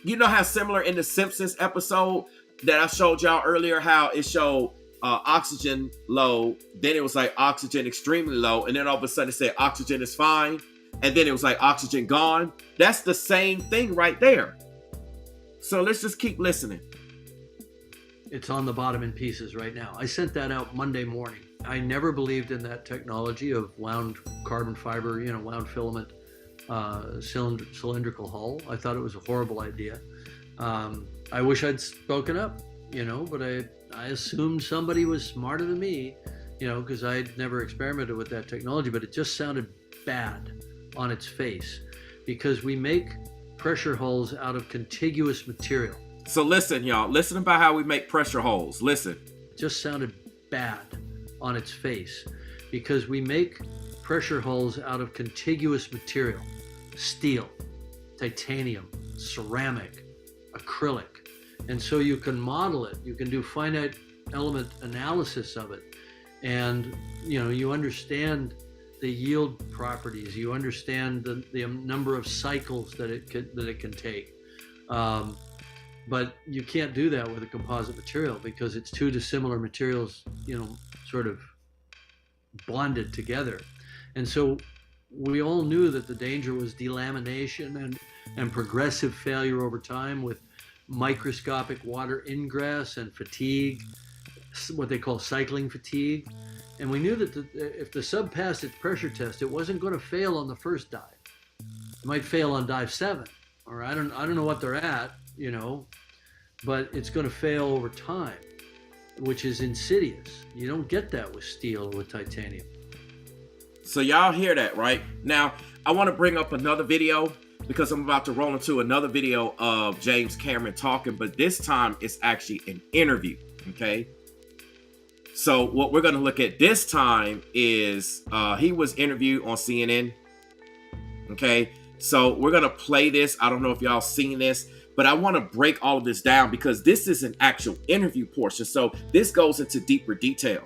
You know how similar in the Simpsons episode that I showed y'all earlier, how it showed oxygen low, then it was like oxygen extremely low, and then all of a sudden it said oxygen is fine, and then it was like oxygen gone. That's the same thing right there. So let's just keep listening. It's on the bottom in pieces right now. I sent that out Monday morning. I never believed in that technology of wound carbon fiber, wound filament, cylindrical hull. I thought it was a horrible idea. I wish I'd spoken up, but I assumed somebody was smarter than me, because I'd never experimented with that technology, but it just sounded bad on its face because we make pressure hulls out of contiguous material. So listen, y'all. Listen about how we make pressure holes. Listen. It just sounded bad on its face because we make pressure hulls out of contiguous material. Steel, titanium, ceramic, acrylic. And so you can model it. You can do finite element analysis of it. And, you understand the yield properties. You understand the number of cycles that it can take. But you can't do that with a composite material because it's two dissimilar materials, sort of bonded together. And so we all knew that the danger was delamination and progressive failure over time with microscopic water ingress and fatigue, what they call cycling fatigue. And we knew that if the sub passed its pressure test, it wasn't going to fail on the first dive. It might fail on dive 7, or I don't know what they're at, but it's going to fail over time, which is insidious. You don't get that with steel or with titanium. So y'all hear that, right? Now, I want to bring up another video because I'm about to roll into another video of James Cameron talking, but this time it's actually an interview, okay? So what we're going to look at this time is he was interviewed on CNN, okay? So we're going to play this. I don't know if y'all seen this, but I want to break all of this down because this is an actual interview portion. So this goes into deeper detail.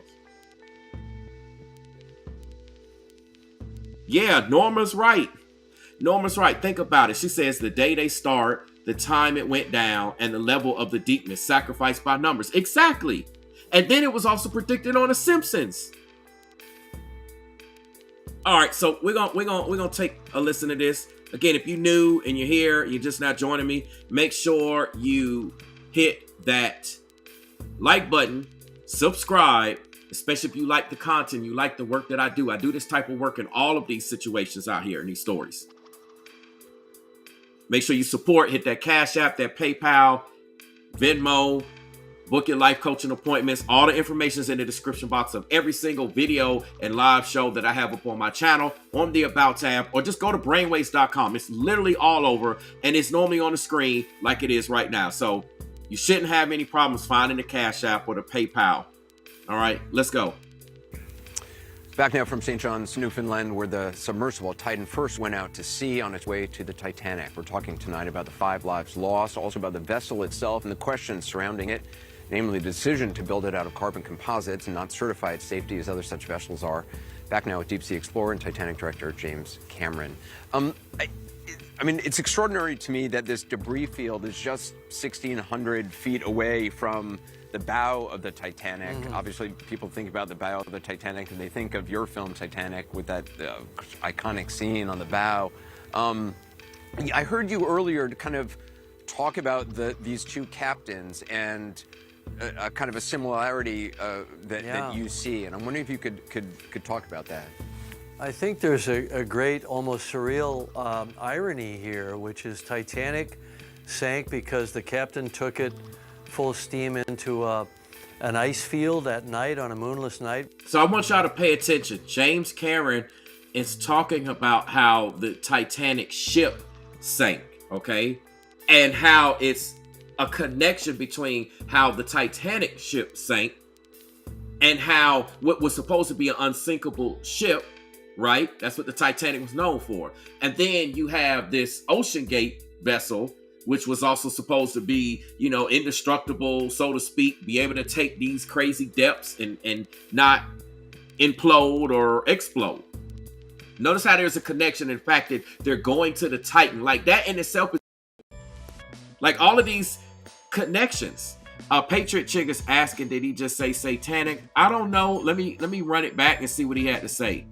Yeah, Norma's right. Norma's right. Think about it. She says the day they start, the time it went down, and the level of the deepness sacrificed by numbers. Exactly. And then it was also predicted on The Simpsons. All right, so we're gonna take a listen to this. Again, if you're new and you're here, you're just not joining me, make sure you hit that like button, subscribe, especially if you like the content, you like the work that I do. I do this type of work in all of these situations out here in these stories. Make sure you support, hit that Cash App, that PayPal, Venmo, book your life coaching appointments. All the information is in the description box of every single video and live show that I have up on my channel, on the About tab, or just go to brainwaves.com. It's literally all over, and it's normally on the screen like it is right now. So you shouldn't have any problems finding the Cash App or the PayPal. All right, let's go. Back now from St. John's, Newfoundland, where the submersible Titan first went out to sea on its way to the Titanic. We're talking tonight about the 5 lives lost, also about the vessel itself and the questions surrounding it, namely the decision to build it out of carbon composites and not certified safety as other such vessels are. Back now with Deep Sea Explorer and Titanic director James Cameron. I mean, it's extraordinary to me that this debris field is just 1,600 feet away from the bow of the Titanic. Obviously, people think about the bow of the Titanic and they think of your film Titanic with that iconic scene on the bow. I heard you earlier to kind of talk about these two captains and a kind of a similarity that you see, and I'm wondering if you could talk about that. I think there's a great, almost surreal irony here, which is Titanic sank because the captain took it full steam into an ice field at night on a moonless night. So I want y'all to pay attention. James Cameron is talking about how the Titanic ship sank, okay? And how it's a connection between how the Titanic ship sank and how what was supposed to be an unsinkable ship, right? That's what the Titanic was known for. And then you have this Ocean Gate vessel, which was also supposed to be, indestructible, so to speak, be able to take these crazy depths and not implode or explode. Notice how there's a connection. In fact, that they're going to the Titan. Like that in itself is like all of these connections. Patriot Chick is asking, did he just say satanic? I don't know. Let me run it back and see what he had to say.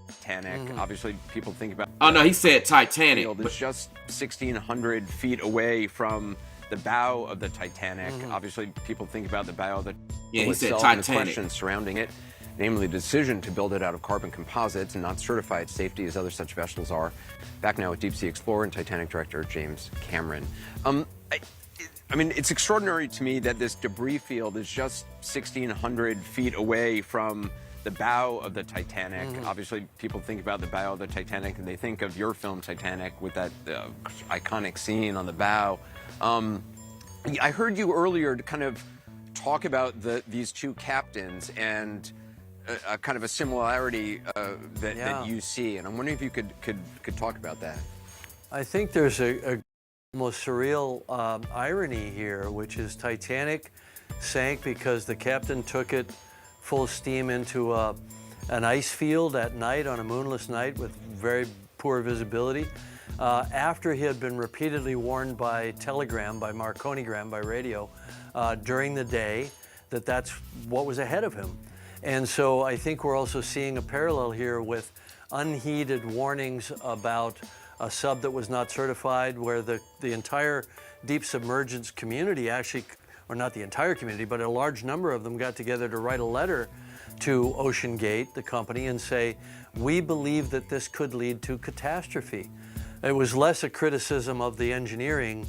Titanic. Obviously, people think about. Oh no, he said Titanic. It's just 1,600 feet away from the bow of the Titanic. Obviously, people think about the bow of the. Yeah, he said Titanic. Titanic. And the questions surrounding it, namely the decision to build it out of carbon composites and not certified safety as other such vessels are. Back now with Deep Sea Explorer and Titanic director James Cameron. I mean, it's extraordinary to me that this debris field is just 1,600 feet away from the bow of the Titanic. Obviously, people think about the bow of the Titanic and they think of your film Titanic with that iconic scene on the bow. I heard you earlier to kind of talk about these two captains and a kind of a similarity that you see, and I'm wondering if you could talk about that. I think there's a almost surreal irony here, which is Titanic sank because the captain took it full steam into an ice field at night on a moonless night with very poor visibility. After he had been repeatedly warned by telegram, by Marconigram, by radio, during the day, that that's what was ahead of him. And so I think we're also seeing a parallel here with unheeded warnings about a sub that was not certified, where the entire deep submergence community actually, or not the entire community, but a large number of them got together to write a letter to Ocean Gate, the company, and say, we believe that this could lead to catastrophe. It was less a criticism of the engineering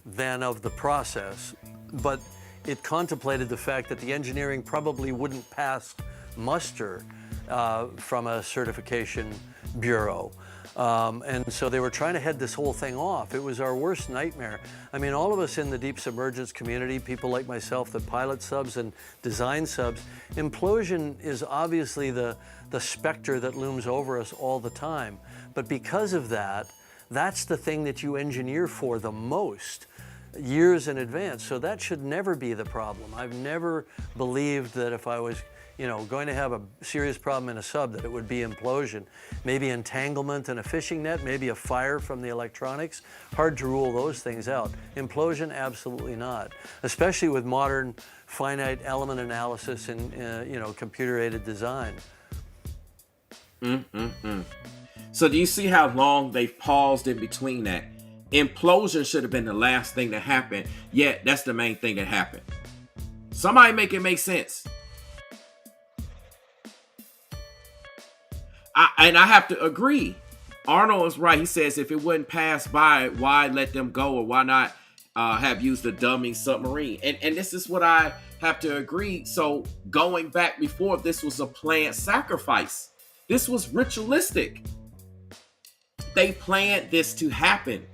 than of the process, but it contemplated the fact that the engineering probably wouldn't pass muster from a certification bureau. And so they were trying to head this whole thing off. It was our worst nightmare. I mean, all of us in the deep submergence community, people like myself that pilot subs and design subs, implosion is obviously the specter that looms over us all the time. But because of that, that's the thing that you engineer for the most years in advance. So that should never be the problem. I've never believed that if I was going to have a serious problem in a sub, that it would be implosion. Maybe entanglement in a fishing net, maybe a fire from the electronics. Hard to rule those things out. Implosion, absolutely not. Especially with modern finite element analysis and computer-aided design. So do you see how long they've paused in between that? Implosion should have been the last thing that happened, yet that's the main thing that happened. Somebody make it make sense. I have to agree. Arnold is right. He says if it wouldn't pass by, why let them go, or why not have used a dummy submarine? And this is what I have to agree. So going back before, this was a planned sacrifice. This was ritualistic. They planned this to happen.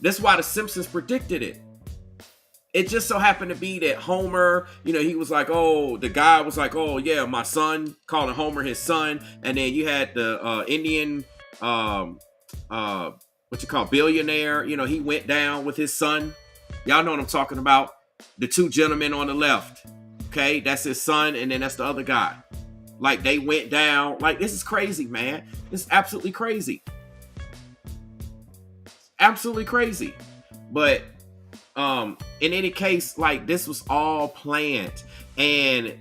That's why the Simpsons predicted it. It just so happened to be that Homer, he was like, oh, the guy was like, oh yeah, my son, calling Homer his son. And then you had the Indian, billionaire, he went down with his son. Y'all know what I'm talking about. The two gentlemen on the left. Okay, that's his son, and then that's the other guy. Like, they went down. Like, this is crazy, man. This is absolutely crazy. Absolutely crazy. But in any case, like, this was all planned, and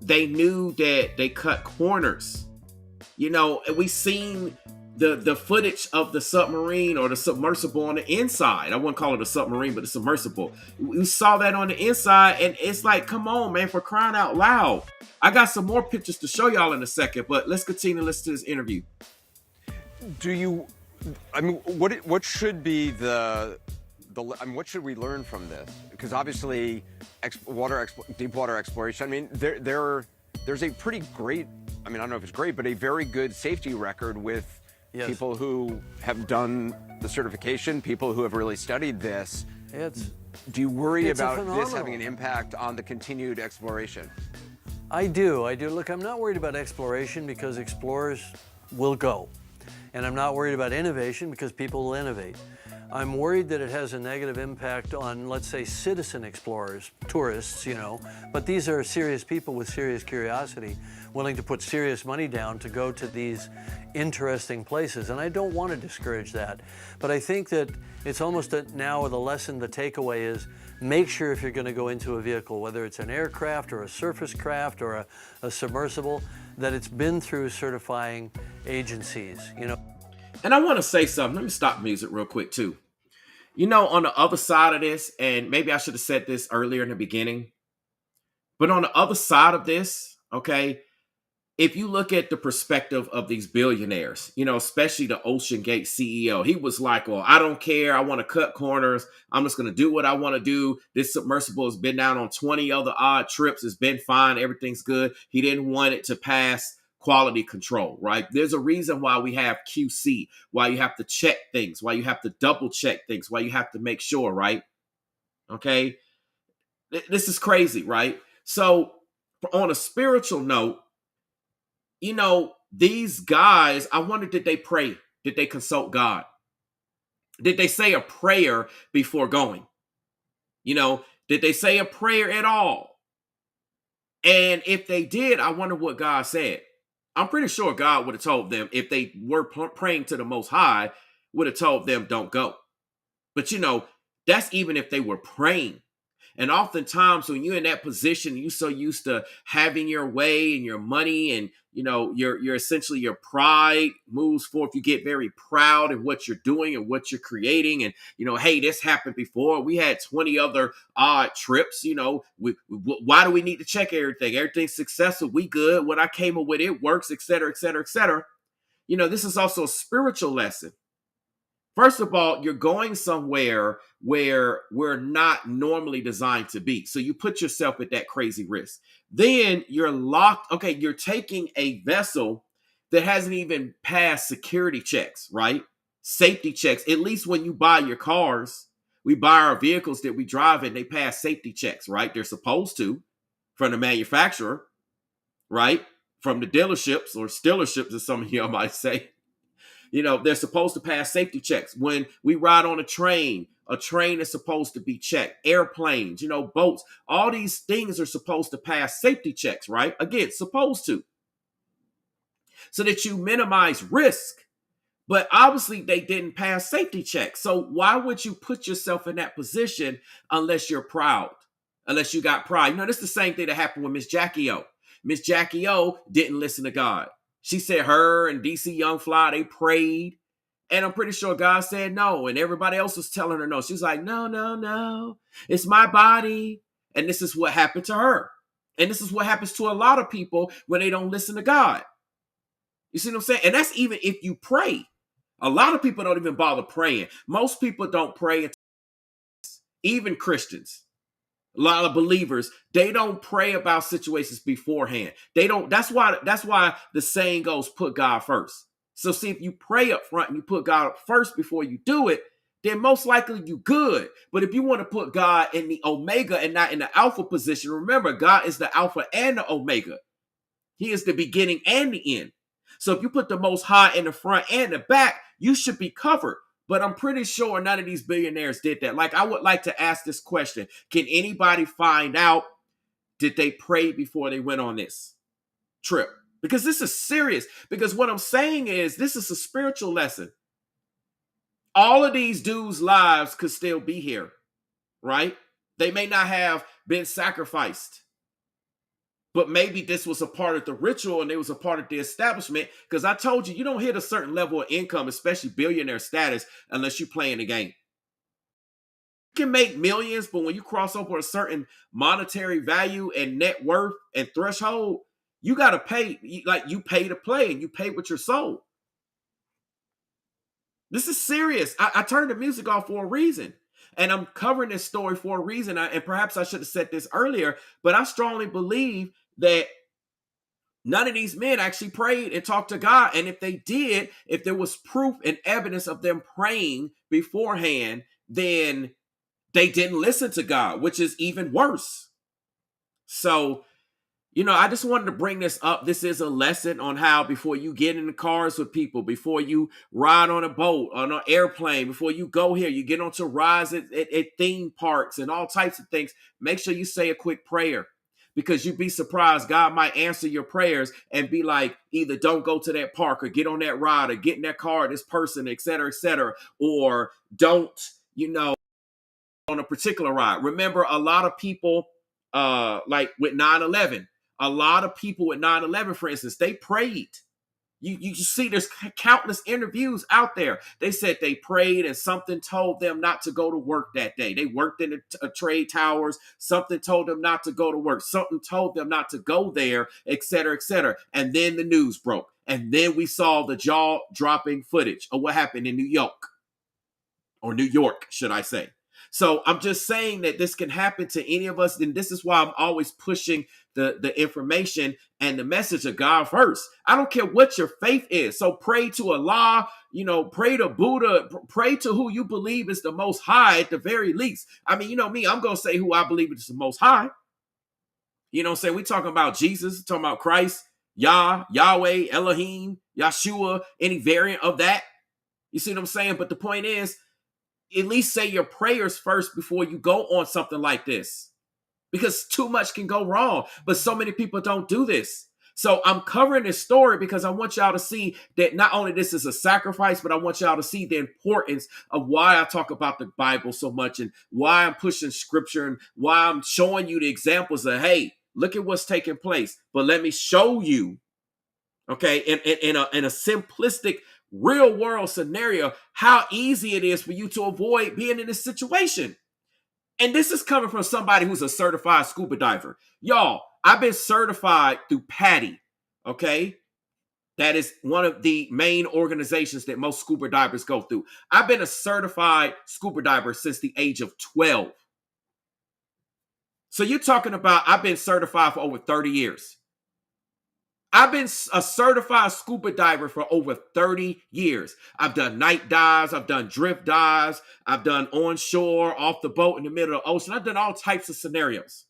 they knew that they cut corners. We seen the footage of the submarine or the submersible on the inside. I wouldn't call it a submarine, but a submersible. We saw that on the inside, and it's like, come on, man, for crying out loud. I got some more pictures to show y'all in a second, but let's continue to listen to this interview. What should be what should we learn from this? Because obviously, deep water exploration. There's a pretty great. I don't know if it's great, but a very good safety record with people who have done the certification, people who have really studied this. Do you worry about this having an impact on the continued exploration? I do. Look, I'm not worried about exploration because explorers will go. And I'm not worried about innovation because people will innovate. I'm worried that it has a negative impact on, let's say, citizen explorers, tourists, but these are serious people with serious curiosity, willing to put serious money down to go to these interesting places. And I don't want to discourage that. But I think that it's almost now the lesson, the takeaway is, make sure if you're going to go into a vehicle, whether it's an aircraft or a surface craft or a submersible, that it's been through certifying agencies, And I want to say something. Let me stop music real quick, too. On the other side of this, and maybe I should have said this earlier in the beginning, but on the other side of this, okay, if you look at the perspective of these billionaires, especially the Ocean Gate CEO, he was like, well, I don't care. I want to cut corners. I'm just going to do what I want to do. This submersible has been down on 20 other odd trips. It's been fine. Everything's good. He didn't want it to pass quality control, right? There's a reason why we have QC, why you have to check things, why you have to double check things, why you have to make sure, right? Okay. This is crazy, right? So on a spiritual note, these guys, I wonder, did they pray? Did they consult God? Did they say a prayer before going? Did they say a prayer at all? And if they did, I wonder what God said. I'm pretty sure God would have told them, if they were praying to the Most High, would have told them, don't go. But that's even if they were praying. And oftentimes when you're in that position, you're so used to having your way and your money, and you're essentially, your pride moves forth. You get very proud of what you're doing and what you're creating. And hey, this happened before. We had 20 other odd trips. Why do we need to check everything? Everything's successful. We good. What I came up with, it works, et cetera, et cetera, et cetera. This is also a spiritual lesson. First of all, you're going somewhere where we're not normally designed to be. So you put yourself at that crazy risk. Then you're locked. Okay, you're taking a vessel that hasn't even passed security checks, right? Safety checks. At least when you buy your cars, we buy our vehicles that we drive in, they pass safety checks, right? They're supposed to from the manufacturer, right? From the dealerships or stealerships, as some of y'all might say. You know, they're supposed to pass safety checks. When we ride on a train is supposed to be checked. Airplanes, boats, all these things are supposed to pass safety checks, right? Again, supposed to. So that you minimize risk. But obviously they didn't pass safety checks. So why would you put yourself in that position unless you're proud? Unless you got pride. This is the same thing that happened with Miss Jackie O. Miss Jackie O didn't listen to God. She said her and DC Young Fly, they prayed. And I'm pretty sure God said no. And everybody else was telling her no. She's like, no, no, no. It's my body. And this is what happened to her. And this is what happens to a lot of people when they don't listen to God. You see what I'm saying? And that's even if you pray. A lot of people don't even bother praying. Most people don't pray. Even Christians. A lot of believers, they don't pray about situations beforehand. They don't. That's why the saying goes, put God first. So see, if you pray up front and you put God up first before you do it, then most likely you good. But if you want to put God in the omega and not in the alpha position, remember, God is the alpha and the omega. He is the beginning and the end. So if you put the Most High in the front and the back, you should be covered. But I'm pretty sure none of these billionaires did that. Like, I would like to ask this question. Can anybody find out, did they pray before they went on this trip? Because this is serious. Because what I'm saying is, this is a spiritual lesson. All of these dudes' lives could still be here, right? They may not have been sacrificed. But maybe this was a part of the ritual and it was a part of the establishment. Because I told you, you don't hit a certain level of income, especially billionaire status, unless you play in the game. You can make millions, but when you cross over a certain monetary value and net worth and threshold, you got to pay. Like, you pay to play and you pay with your soul. This is serious. I turned the music off for a reason. And I'm covering this story for a reason. And perhaps I should have said this earlier, but I strongly believe that none of these men actually prayed and talked to God. And if they did, if there was proof and evidence of them praying beforehand, then they didn't listen to God, which is even worse. So, I just wanted to bring this up. This is a lesson on how, before you get in the cars with people, before you ride on a boat, on an airplane, before you go here, you get onto rides at theme parks and all types of things, make sure you say a quick prayer. Because you'd be surprised, God might answer your prayers and be like, either don't go to that park or get on that ride or get in that car, this person, et cetera, or don't, on a particular ride. Remember, a lot of people, like with 9/11, a lot of people with 9/11, for instance, they prayed. You see, there's countless interviews out there. They said they prayed and something told them not to go to work that day. They worked in the trade towers. Something told them not to go to work. Something told them not to go there, et cetera, et cetera. And then the news broke. And then we saw the jaw-dropping footage of what happened in New York. Or New York, should I say. So I'm just saying that this can happen to any of us. And this is why I'm always pushing the information and the message of God first. I don't care what your faith is. So pray to Allah, pray to Buddha, pray to who you believe is the Most High at the very least. I mean, me, I'm going to say who I believe is the Most High. You know what I'm saying? We talking about Jesus, talking about Christ, Yahweh, Elohim, Yeshua, any variant of that. You see what I'm saying? But the point is, at least say your prayers first before you go on something like this, because too much can go wrong. But so many people don't do this. So I'm covering this story because I want y'all to see that not only this is a sacrifice, but I want y'all to see the importance of why I talk about the Bible so much and why I'm pushing scripture and why I'm showing you the examples of, hey, look at what's taking place. But let me show you, okay, in a simplistic real world scenario, how easy it is for you to avoid being in this situation. And this is coming from somebody who's a certified scuba diver. Y'all, I've been certified through PADI, okay? That is one of the main organizations that most scuba divers go through. I've been a certified scuba diver since the age of 12. So you're talking about I've been certified for over 30 years. I've been a certified scuba diver for over 30 years. I've done night dives. I've done drift dives. I've done onshore, off the boat in the middle of the ocean. I've done all types of scenarios.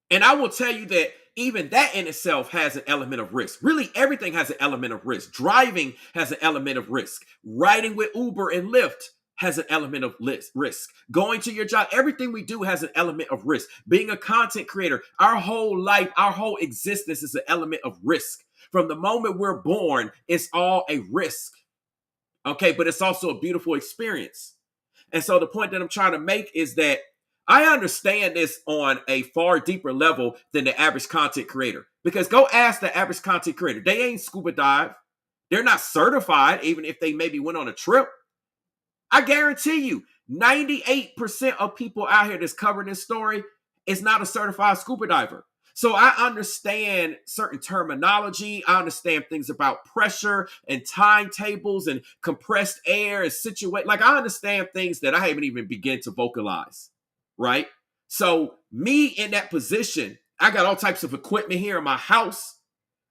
And I will tell you that even that in itself has an element of risk. Really, everything has an element of risk. Driving has an element of risk. Riding with Uber and Lyft has an element of risk. Going to your job, everything we do has an element of risk. Being a content creator, our whole life, our whole existence is an element of risk. From the moment we're born, it's all a risk. Okay, but it's also a beautiful experience. And so the point that I'm trying to make is that I understand this on a far deeper level than the average content creator. Because go ask the average content creator. They ain't scuba dive. They're not certified, even if they maybe went on a trip. I guarantee you, 98% of people out here that's covering this story is not a certified scuba diver. So I understand certain terminology. I understand things about pressure and timetables and compressed air and situate. Like I understand things that I haven't even begun to vocalize, right? So me in that position, I got all types of equipment here in my house.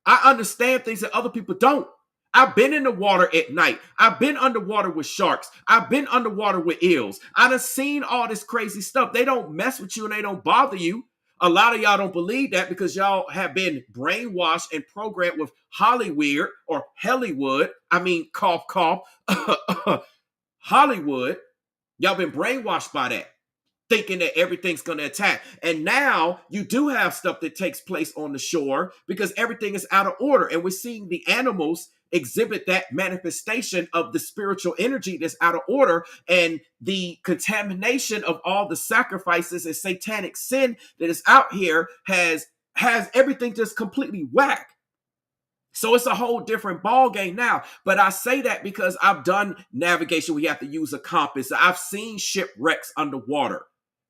I understand things that other people don't. I've been in the water at night. I've been underwater with sharks. I've been underwater with eels. I done seen all this crazy stuff. They don't mess with you and they don't bother you. A lot of y'all don't believe that because y'all have been brainwashed and programmed with Hollywood or Hollywood. I mean, cough, cough. Hollywood. Y'all been brainwashed by that, thinking that everything's going to attack. And now you do have stuff that takes place on the shore because everything is out of order. And we're seeing the animals exhibit that manifestation of the spiritual energy that's out of order and the contamination of all the sacrifices and satanic sin that is out here has everything just completely whack. So it's a whole different ball game now. But I say that because I've done navigation where you have to use a compass. I've seen shipwrecks underwater.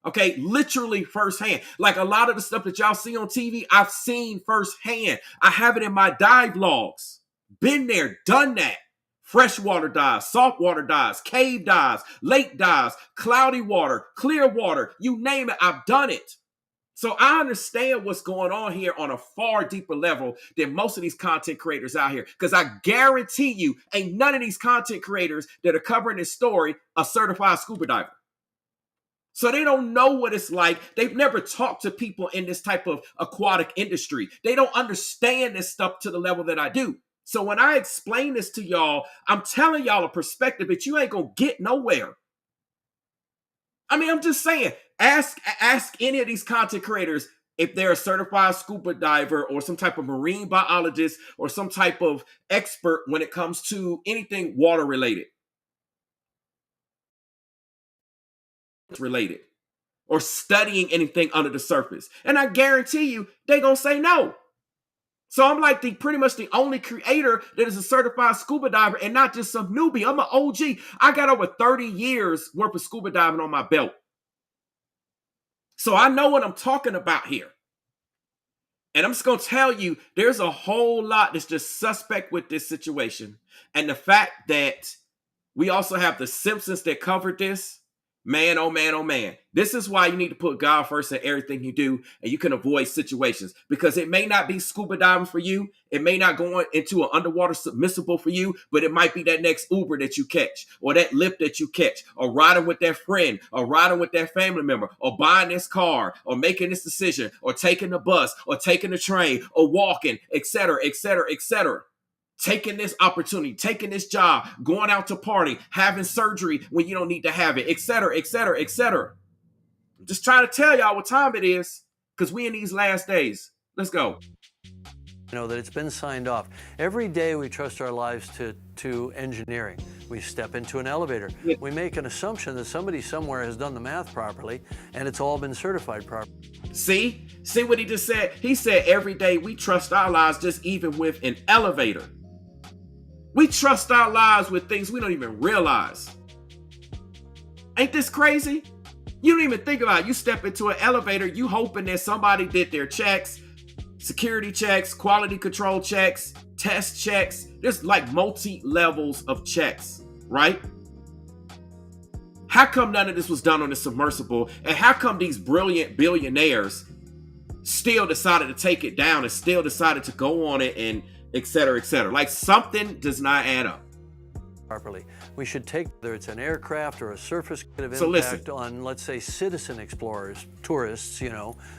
Okay, literally firsthand. Like a lot of the stuff that y'all see on TV, I've seen firsthand. I have it in my dive logs. Been there, done that. Freshwater dives, saltwater dives, cave dives, lake dives, cloudy water, clear water, you name it, I've done it. So I understand what's going on here on a far deeper level than most of these content creators out here. Because I guarantee you, ain't none of these content creators that are covering this story a certified scuba diver. So they don't know what it's like. They've never talked to people in this type of aquatic industry. They don't understand this stuff to the level that I do. So when I explain this to y'all, I'm telling y'all a perspective that you ain't gonna get nowhere. I mean, I'm just saying, ask any of these content creators if they're a certified scuba diver or some type of marine biologist or some type of expert when it comes to anything water related. Or studying anything under the surface. And I guarantee you, they're gonna say no. So I'm like pretty much the only creator that is a certified scuba diver and not just some newbie. I'm an OG. I got over 30 years worth of scuba diving on my belt. So I know what I'm talking about here. And I'm just going to tell you, there's a whole lot that's just suspect with this situation. And the fact that we also have the Simpsons that covered this. Man, oh man, oh man. This is why you need to put God first in everything you do, and you can avoid situations. Because it may not be scuba diving for you. It may not go into an underwater submersible for you, but it might be that next Uber that you catch, or that Lyft that you catch, or riding with that friend, or riding with that family member, or buying this car, or making this decision, or taking the bus, or taking the train, or walking, etc., etc., etc. Taking this opportunity, taking this job, going out to party, having surgery when you don't need to have it, etc., etc., etc. I'm just trying to tell y'all what time it is, because we in these last days. Let's go. You know that it's been signed off. Every day we trust our lives to engineering. We step into an elevator. Yeah. We make an assumption that somebody somewhere has done the math properly, and it's all been certified properly. See what he just said? He said every day we trust our lives, just even with an elevator. We trust our lives with things we don't even realize. Ain't this crazy? You don't even think about it. You step into an elevator, you hoping that somebody did their checks, security checks, quality control checks, test checks. There's like multi-levels of checks, right? How come none of this was done on the submersible? And how come these brilliant billionaires still decided to take it down and still decided to go on it and et cetera, et cetera? Like, something does not add up. Properly. We should take, whether it's an aircraft or a surface kind of So impact on, let's say, citizen explorers, tourists,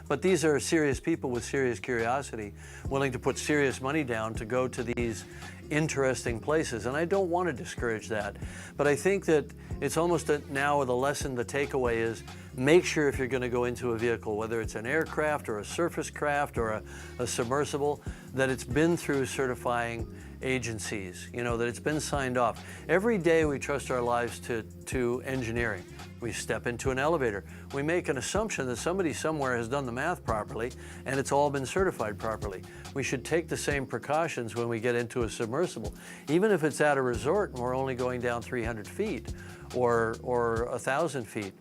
but these are serious people with serious curiosity, willing to put serious money down to go to these interesting places. And I don't want to discourage that, but I think that it's almost now the lesson, the takeaway is, make sure if you're going to go into a vehicle, whether it's an aircraft or a surface craft or a submersible, that it's been through certifying agencies, that it's been signed off. Every day we trust our lives to engineering. We step into an elevator. We make an assumption that somebody somewhere has done the math properly and it's all been certified properly. We should take the same precautions when we get into a submersible. Even if it's at a resort and we're only going down 300 feet or 1,000 feet.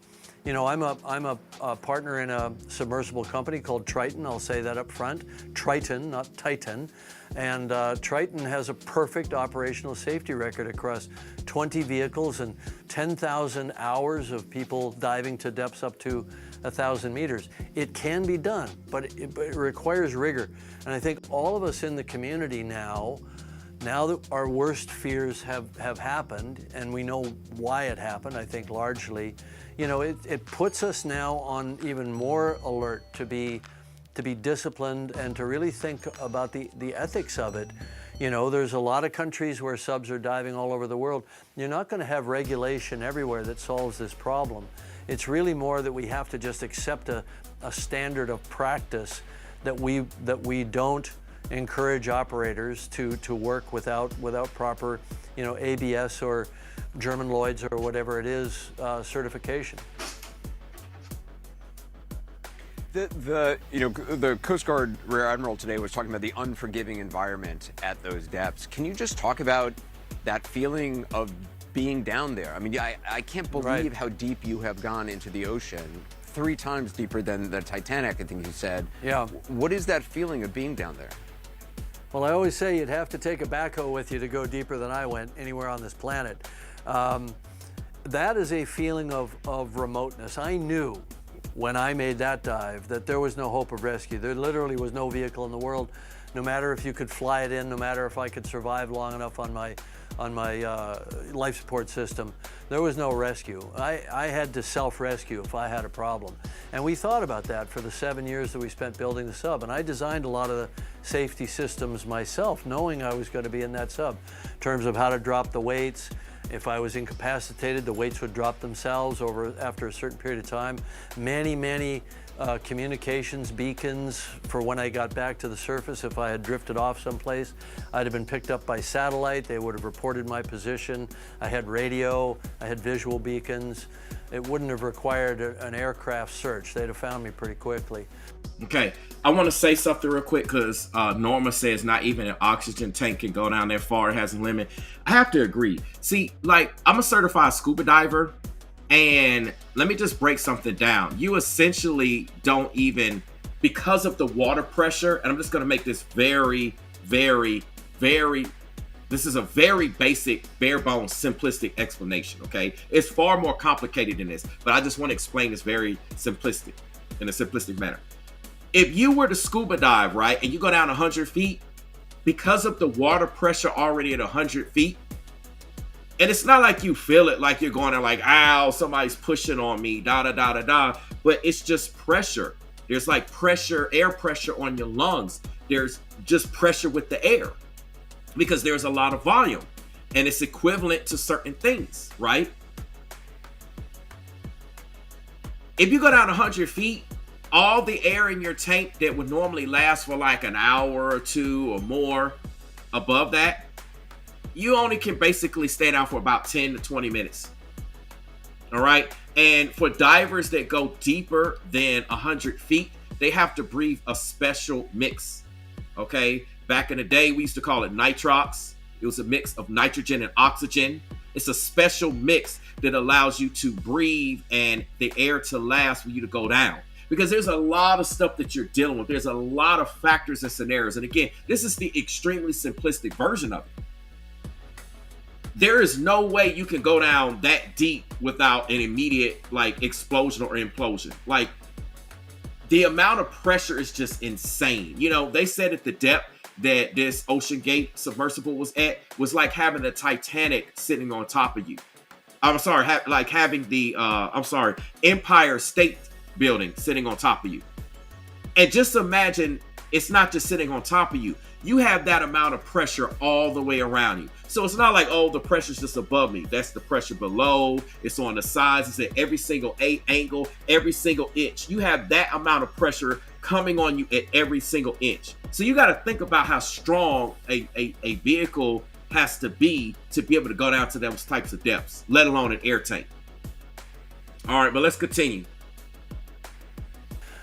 I'm a partner in a submersible company called Triton. I'll say that up front. Triton, not Titan. And Triton has a perfect operational safety record across 20 vehicles and 10,000 hours of people diving to depths up to 1,000 meters. It can be done, but it requires rigor. And I think all of us in the community now that our worst fears have happened, and we know why it happened, I think largely, it puts us now on even more alert to be disciplined and to really think about the ethics of it. There's a lot of countries where subs are diving all over the world. You're not going to have regulation everywhere that solves this problem. It's really more that we have to just accept a standard of practice that we don't encourage operators to work without proper, ABS or German Lloyd's or whatever it is certification. The Coast Guard Rear Admiral today was talking about the unforgiving environment at those depths. Can you just talk about that feeling of being down there? I mean, I can't believe how deep you have gone into the ocean. 3 times deeper than the Titanic, I think you said. Yeah. What is that feeling of being down there? Well, I always say you'd have to take a backhoe with you to go deeper than I went anywhere on this planet. That is a feeling of remoteness. I knew when I made that dive that there was no hope of rescue. There literally was no vehicle in the world, no matter if you could fly it in, no matter if I could survive long enough on my life support system, there was no rescue. I had to self-rescue if I had a problem. And we thought about that for the 7 years that we spent building the sub. And I designed a lot of the safety systems myself, knowing I was going to be in that sub, in terms of how to drop the weights. If I was incapacitated, the weights would drop themselves after a certain period of time. Many communications beacons for when I got back to the surface. If I had drifted off someplace, I'd have been picked up by satellite. They would have reported my position. I had radio, I had visual beacons. It wouldn't have required an aircraft search. They'd have found me pretty quickly. Okay, I want to say something real quick because Norma says not even an oxygen tank can go down that far. It has a limit. I have to agree. See, like, I'm a certified scuba diver, and let me just break something down. You essentially don't even, because of the water pressure, and I'm just going to make this very, this is a very basic, bare bones, simplistic explanation, okay? It's far more complicated than this, but I just want to explain this very simplistic, in a simplistic manner. If you were to scuba dive, right, and you go down 100 feet, because of the water pressure already at 100 feet, and it's not like you feel it like you're going there like, ow, somebody's pushing on me, da-da-da-da-da, but it's just pressure. There's like pressure, air pressure on your lungs. There's just pressure with the air because there's a lot of volume, and it's equivalent to certain things, right? If you go down 100 feet, all the air in your tank that would normally last for like an hour or two or more above that, you only can basically stay down for about 10 to 20 minutes. All right. And for divers that go deeper than 100 feet, they have to breathe a special mix. Okay. Back in the day, we used to call it nitrox. It was a mix of nitrogen and oxygen. It's a special mix that allows you to breathe and the air to last for you to go down. because there's a lot of stuff that you're dealing with. There's a lot of factors and scenarios. And again, this is the extremely simplistic version of it. There is no way you can go down that deep without an immediate like explosion or implosion. Like, the amount of pressure is just insane. You know, they said at the depth that this Ocean Gate submersible was at was like having the Titanic sitting on top of you. I'm sorry, like having the Empire State Building sitting on top of you. And just imagine, it's not just sitting on top of you. You have that amount of pressure all the way around you. So it's not like, oh, the pressure's just above me. That's the pressure below. It's on the sides. It's at every single angle, every single inch. You have that amount of pressure coming on you at every single inch. So you got to think about how strong a vehicle has to be able to go down to those types of depths, let alone an air tank. All right, but let's continue.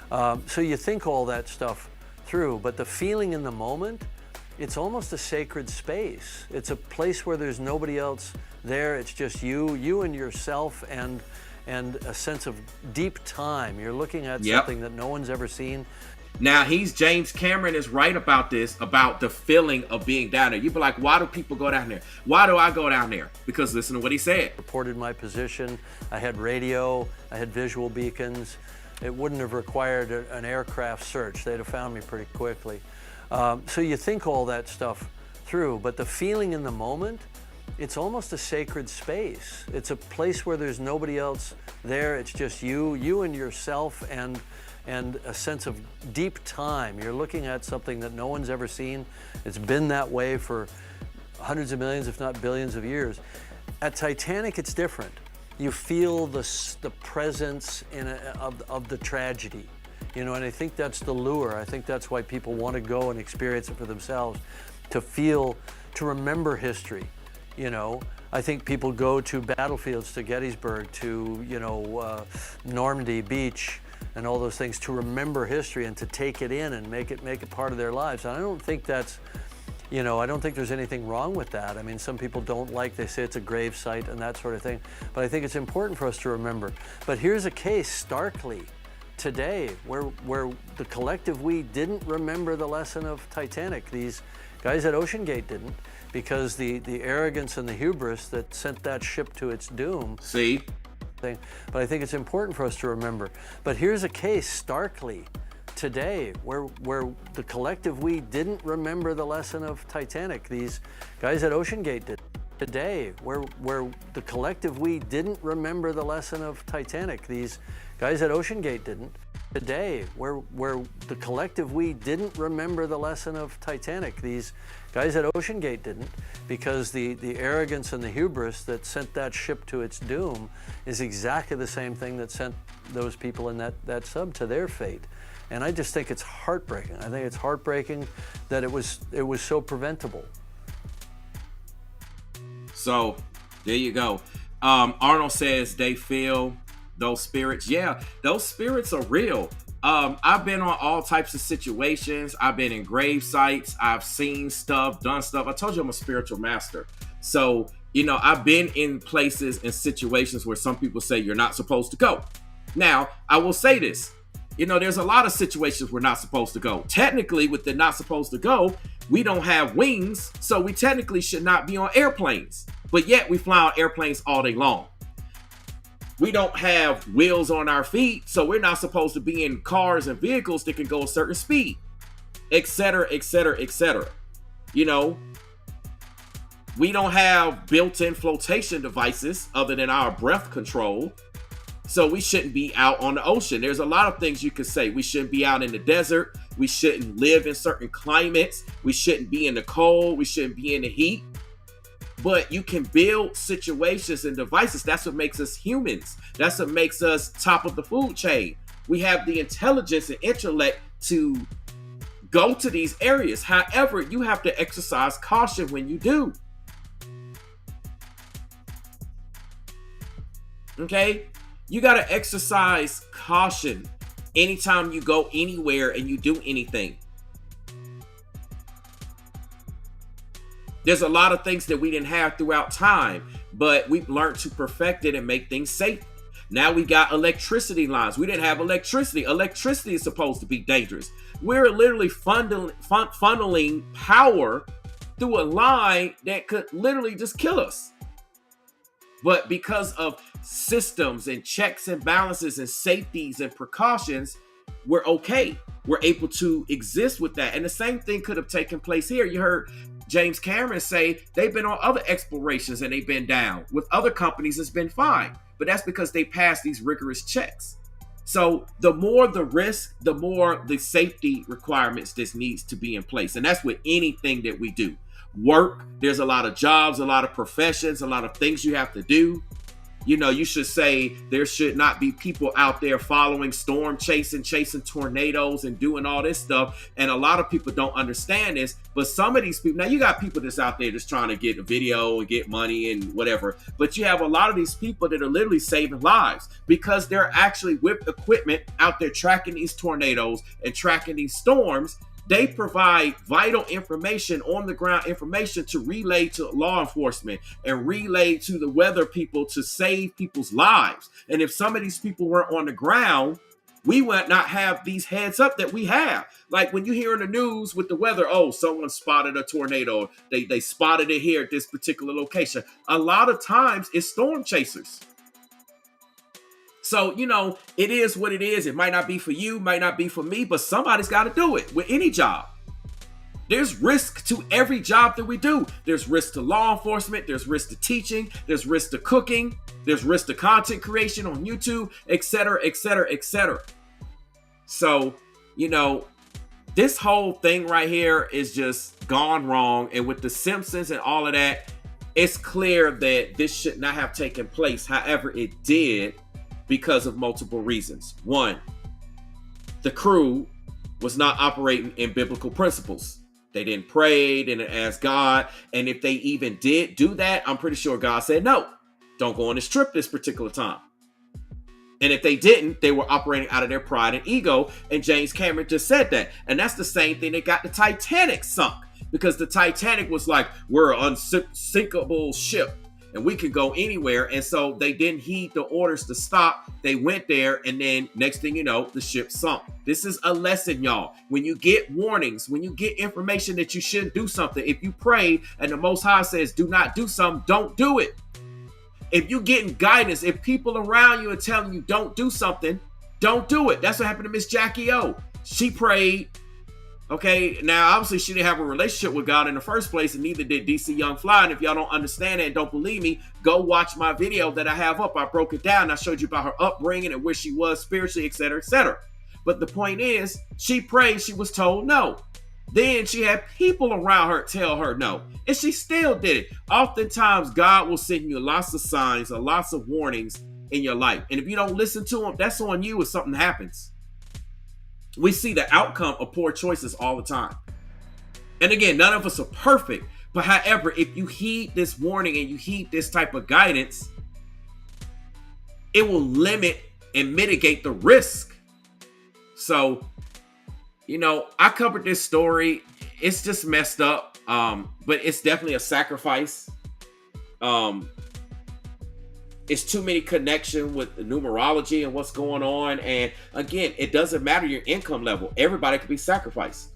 So you think all that stuff through, but the feeling in the moment, it's almost a sacred space. It's a place where there's nobody else there. It's just you and yourself, and a sense of deep time. You're looking at something that no one's ever seen. Now, James Cameron is right about this, about the feeling of being down there. You'd be like, why do people go down there? Why do I go down there? Because listen to what he said. Reported my position. I had radio. I had visual beacons. It wouldn't have required an aircraft search. They'd have found me pretty quickly. So you think all that stuff through, but the feeling in the moment, it's almost a sacred space. It's a place where there's nobody else there. It's just you and yourself, and a sense of deep time. You're looking at something that no one's ever seen. It's been that way for hundreds of millions, if not billions of years. At Titanic, it's different. You feel the presence of the tragedy, you know, and I think that's the lure. I think that's why people want to go and experience it for themselves, to remember history, you know. I think people go to battlefields, to Gettysburg, to, you know, Normandy Beach, and all those things, to remember history and to take it in and make it part of their lives. And I don't think that's, you know, I don't think there's anything wrong with that. I mean, some people don't like, they say it's a grave site and that sort of thing, but I think it's important for us to remember. But here's a case starkly today where the collective we didn't remember the lesson of Titanic. These guys at Ocean Gate didn't, because the arrogance and the hubris that sent that ship to its doom. See? But I think it's important for us to remember. But here's a case starkly today where the collective we didn't remember the lesson of Titanic. These guys at Ocean Gate did. Today, where the collective we didn't remember the lesson of Titanic. These guys at Ocean Gate didn't. Today, where the collective we didn't remember the lesson of Titanic. These guys at Ocean Gate didn't, because the arrogance and the hubris that sent that ship to its doom is exactly the same thing that sent those people in that sub to their fate. And I just think it's heartbreaking. I think it's heartbreaking that it was so preventable. So there you go. Arnold says they feel those spirits. Yeah, those spirits are real. I've been on all types of situations. I've been in grave sites. I've seen stuff, done stuff. I told you I'm a spiritual master. So, you know, I've been in places and situations where some people say you're not supposed to go. Now, I will say this. You know, there's a lot of situations we're not supposed to go. Technically, with the not supposed to go, we don't have wings, so we technically should not be on airplanes. But yet we fly on airplanes all day long. We don't have wheels on our feet, so we're not supposed to be in cars and vehicles that can go a certain speed, etc., etc., etc. You know, we don't have built-in flotation devices other than our breath control. So we shouldn't be out on the ocean. There's a lot of things you could say. We shouldn't be out in the desert. We shouldn't live in certain climates. We shouldn't be in the cold. We shouldn't be in the heat. But you can build situations and devices. That's what makes us humans. That's what makes us top of the food chain. We have the intelligence and intellect to go to these areas. However, you have to exercise caution when you do. Okay? You got to exercise caution anytime you go anywhere and you do anything. There's a lot of things that we didn't have throughout time, but we've learned to perfect it and make things safe. Now we got electricity lines. We didn't have electricity. Electricity is supposed to be dangerous. We're literally funneling power through a line that could literally just kill us. But because of systems and checks and balances and safeties and precautions, we're okay. We're able to exist with that. And the same thing could have taken place here. You heard James Cameron say they've been on other explorations and they've been down. With other companies, it's been fine. But that's because they passed these rigorous checks. So the more the risk, the more the safety requirements this needs to be in place. And that's with anything that we do. Work, there's a lot of jobs, a lot of professions, a lot of things you have to do. You know, you should say there should not be people out there following, storm chasing tornadoes and doing all this stuff. And a lot of people don't understand this. But some of these people, now you got people that's out there just trying to get a video and get money and whatever. But you have a lot of these people that are literally saving lives because they're actually with equipment out there tracking these tornadoes and tracking these storms. They provide vital information, on the ground information to relay to law enforcement and relay to the weather people to save people's lives. And if some of these people weren't on the ground, we would not have these heads up that we have. Like when you hear in the news with the weather, oh, someone spotted a tornado. They spotted it here at this particular location. A lot of times it's storm chasers. So, you know, it is what it is. It might not be for you, might not be for me, but somebody's got to do it with any job. There's risk to every job that we do. There's risk to law enforcement. There's risk to teaching. There's risk to cooking. There's risk to content creation on YouTube, etc., etc., etc. So, you know, this whole thing right here is just gone wrong. And with The Simpsons and all of that, it's clear that this should not have taken place. However, it did, because of multiple reasons. One, the crew was not operating in biblical principles. They didn't pray, didn't ask God. And if they even did do that, I'm pretty sure God said, no, don't go on this trip this particular time. And if they didn't, they were operating out of their pride and ego. And James Cameron just said that. And that's the same thing that got the Titanic sunk. Because the Titanic was like, we're an unsinkable ship and we can go anywhere. And so they didn't heed the orders to stop. They went there, and then next thing you know, the ship sunk. This is a lesson, y'all. When you get warnings, when you get information that you shouldn't do something, if you pray and the Most High says do not do something, don't do it. If you're getting guidance, if people around you are telling you don't do something, don't do it. That's what happened to Miss Jackie O. She prayed. Okay, now obviously she didn't have a relationship with God in the first place, and neither did DC Young Fly. And if y'all don't understand it and don't believe me, go watch my video that I have up. I broke it down. I showed you about her upbringing and where she was spiritually, etc., etc. But the point is, she prayed. She was told no. Then she had people around her tell her no, and she still did it. Oftentimes, God will send you lots of signs and lots of warnings in your life. And if you don't listen to them, that's on you if something happens. We see the outcome of poor choices all the time. And again, none of us are perfect. But however, if you heed this warning and you heed this type of guidance, it will limit and mitigate the risk. So, you know, I covered this story. It's just messed up. But it's definitely a sacrifice. It's too many connection with the numerology and what's going on. And again, it doesn't matter your income level. Everybody can be sacrificed.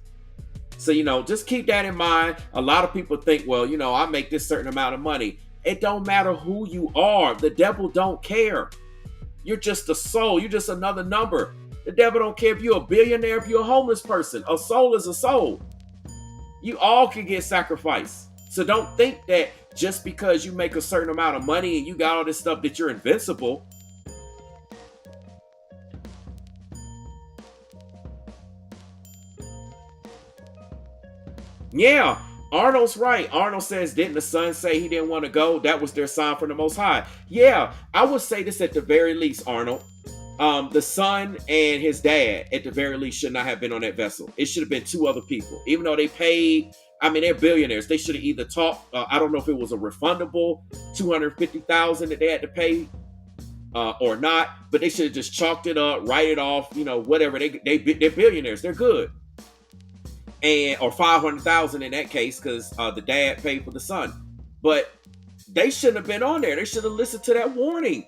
So, you know, just keep that in mind. A lot of people think, well, you know, I make this certain amount of money. It don't matter who you are. The devil don't care. You're just a soul. You're just another number. The devil don't care if you're a billionaire, if you're a homeless person. A soul is a soul. You all can get sacrificed. So don't think that just because you make a certain amount of money and you got all this stuff that you're invincible. Yeah, Arnold's right. Arnold says, didn't the son say he didn't want to go? That was their sign from the Most High. Yeah, I would say this at the very least, Arnold. The son and his dad, at the very least, should not have been on that vessel. It should have been two other people. Even though they paid, I mean, they're billionaires. They should have either talked, I don't know if it was a refundable $250,000 that they had to pay or not, but they should have just chalked it up, write it off, you know, whatever. They're billionaires. They're good. Or $500,000 in that case, because the dad paid for the son. But they shouldn't have been on there. They should have listened to that warning.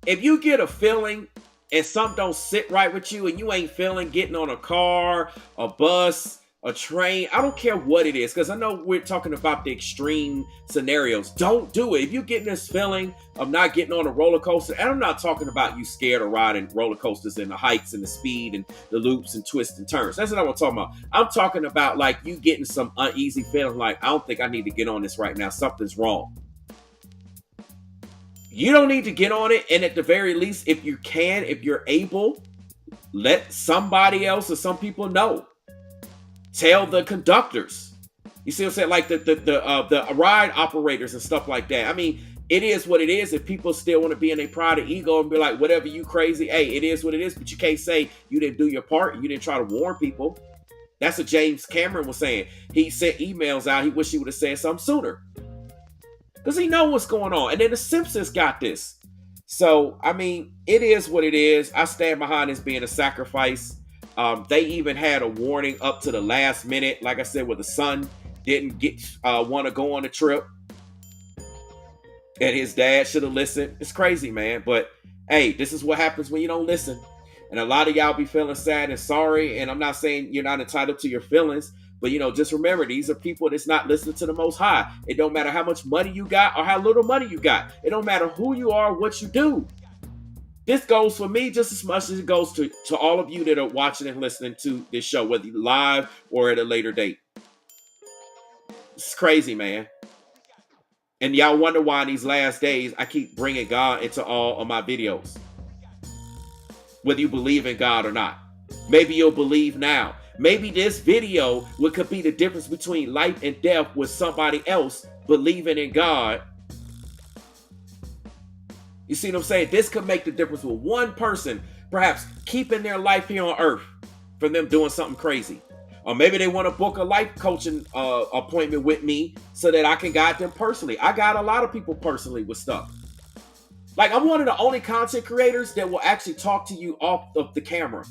if you get a feeling and something don't sit right with you and you ain't feeling getting on a car, a bus, a train, I don't care what it is, because I know we're talking about the extreme scenarios. Don't do it. If you're getting this feeling of not getting on a roller coaster, and I'm not talking about you scared of riding roller coasters and the heights and the speed and the loops and twists and turns. That's not what I'm talking about. I'm talking about like you getting some uneasy feeling like, I don't think I need to get on this right now. Something's wrong. You don't need to get on it, and at the very least, if you can, if you're able, let somebody else or some people know. Tell the conductors. You see what I'm saying? Like the ride operators and stuff like that. I mean, it is what it is. If people still want to be in their pride of ego and be like, whatever, you crazy, hey, it is what it is. But you can't say you didn't do your part. You didn't try to warn people. That's what James Cameron was saying. He sent emails out. He wished he would have said something sooner. Because he know what's going on. And then the Simpsons got this. So, I mean, it is what it is. I stand behind this being a sacrifice. They even had a warning up to the last minute. Like I said, where the son didn't want to go on the trip. And his dad should have listened. It's crazy, man. But, hey, this is what happens when you don't listen. And a lot of y'all be feeling sad and sorry. And I'm not saying you're not entitled to your feelings. But, just remember, these are people that's not listening to the Most High. It don't matter how much money you got or how little money you got. It don't matter who you are, what you do. This goes for me just as much as it goes to all of you that are watching and listening to this show, whether live or at a later date. It's crazy, man. And y'all wonder why in these last days I keep bringing God into all of my videos. Whether you believe in God or not. Maybe you'll believe now. Maybe this video could be the difference between life and death with somebody else believing in God. You see what I'm saying? This could make the difference with one person, perhaps keeping their life here on earth from them doing something crazy. Or maybe they want to book a life coaching appointment with me so that I can guide them personally. I guide a lot of people personally with stuff. Like, I'm one of the only content creators that will actually talk to you off of the camera.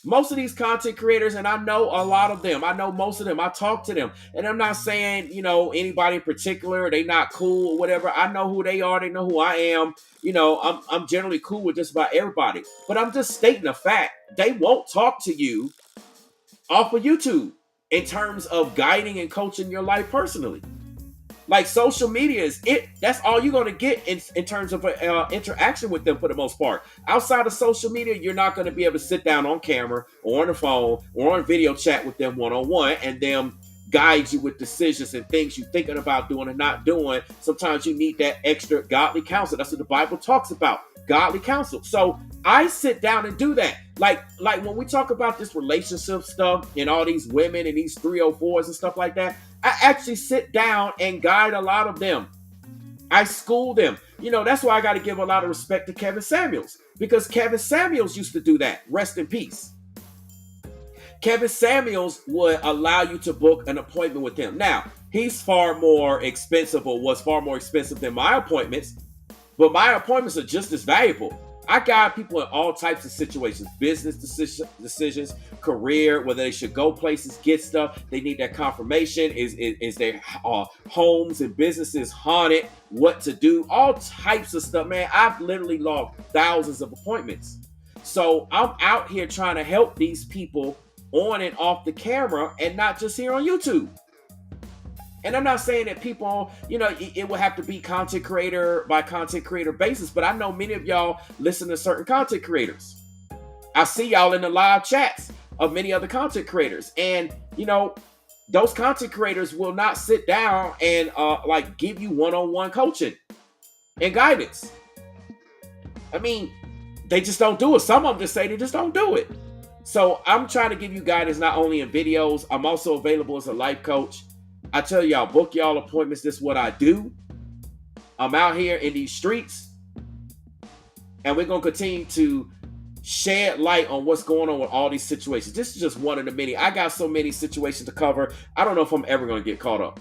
Most of these content creators, and I know a lot of them, I know most of them, I talk to them. And I'm not saying, anybody in particular, they not cool or whatever. I know who they are, they know who I am. I'm generally cool with just about everybody. But I'm just stating a fact. They won't talk to you off of YouTube in terms of guiding and coaching your life personally. Like, social media is it. That's all you're going to get in terms of interaction with them for the most part. Outside of social media, you're not going to be able to sit down on camera or on the phone or on video chat with them one-on-one and them guide you with decisions and things you're thinking about doing and not doing. Sometimes you need that extra godly counsel. That's what the Bible talks about, godly counsel. So I sit down and do that. Like when we talk about this relationship stuff and all these women and these 304s and stuff like that, I actually sit down and guide a lot of them. I school them. That's why I got to give a lot of respect to Kevin Samuels, because Kevin Samuels used to do that. Rest in peace. Kevin Samuels would allow you to book an appointment with him. Now, he's far more expensive, or was far more expensive than my appointments, but my appointments are just as valuable. I guide people in all types of situations, business decisions, career, whether they should go places, get stuff. They need that confirmation. Is their homes and businesses haunted? What to do? All types of stuff, man. I've literally logged thousands of appointments. So I'm out here trying to help these people on and off the camera, and not just here on YouTube. And I'm not saying that people, it will have to be content creator by content creator basis, but I know many of y'all listen to certain content creators. I see y'all in the live chats of many other content creators. And, those content creators will not sit down and give you one-on-one coaching and guidance. I mean, they just don't do it. Some of them just say they just don't do it. So I'm trying to give you guidance not only in videos, I'm also available as a life coach. I tell y'all, book y'all appointments. This is what I do. I'm out here in these streets, and we're going to continue to shed light on what's going on with all these situations. This is just one of the many. I got so many situations to cover. I don't know if I'm ever going to get caught up.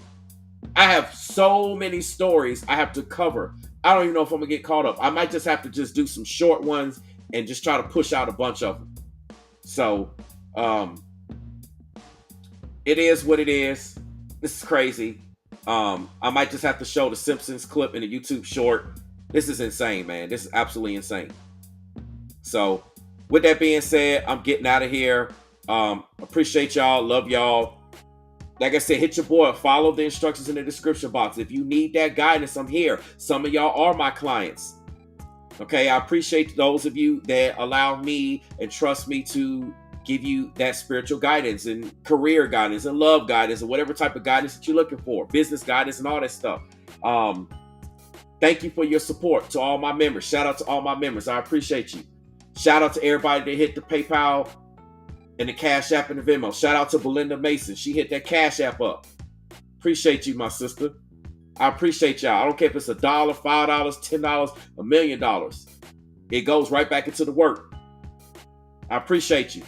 I have so many stories I have to cover. I don't even know if I'm going to get caught up. I might just have to just do some short ones and just try to push out a bunch of them. So, it is what it is. This is crazy. I might just have to show the Simpsons clip in a YouTube short This is insane, man. This is absolutely insane. So with that being said, I'm getting out of here. Appreciate y'all. Love y'all. Like I said, hit your boy. Follow the instructions in the description box. If you need that guidance, I'm here. Some of y'all are my clients. Okay, I appreciate those of you that allow me and trust me to give you that spiritual guidance and career guidance and love guidance and whatever type of guidance that you're looking for, business guidance and all that stuff. Thank you for your support to all my members. Shout out to all my members. I appreciate you. Shout out to everybody that hit the PayPal and the Cash App and the Venmo. Shout out to Belinda Mason. She hit that Cash App up. Appreciate you, my sister. I appreciate y'all. I don't care if it's $1, $5, $10, $1 million. It goes right back into the work. I appreciate you.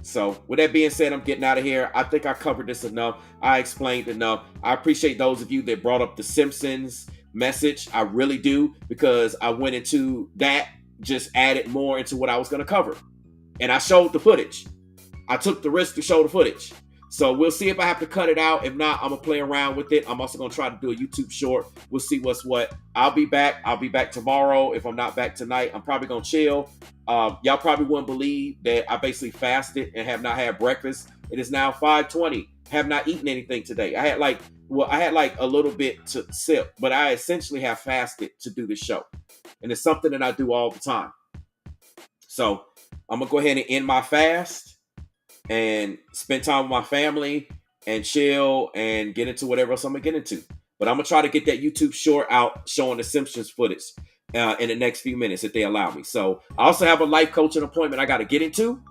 So with that being said, I'm getting out of here. I think I covered this enough. I explained enough. I appreciate those of you that brought up the Simpsons message. I really do, because I went into that, just added more into what I was going to cover. And I showed the footage. I took the risk to show the footage. So we'll see if I have to cut it out. If not, I'm going to play around with it. I'm also going to try to do a YouTube short. We'll see what's what. I'll be back. I'll be back tomorrow. If I'm not back tonight, I'm probably going to chill. Y'all probably wouldn't believe that I basically fasted and have not had breakfast. It is now 5:20. Have not eaten anything today. I had like a little bit to sip, but I essentially have fasted to do this show. And it's something that I do all the time. So I'm going to go ahead and end my fast and spend time with my family and chill and get into whatever else I'm going to get into. But I'm going to try to get that YouTube short out showing the Simpsons footage in the next few minutes if they allow me. So I also have a life coaching appointment I got to get into.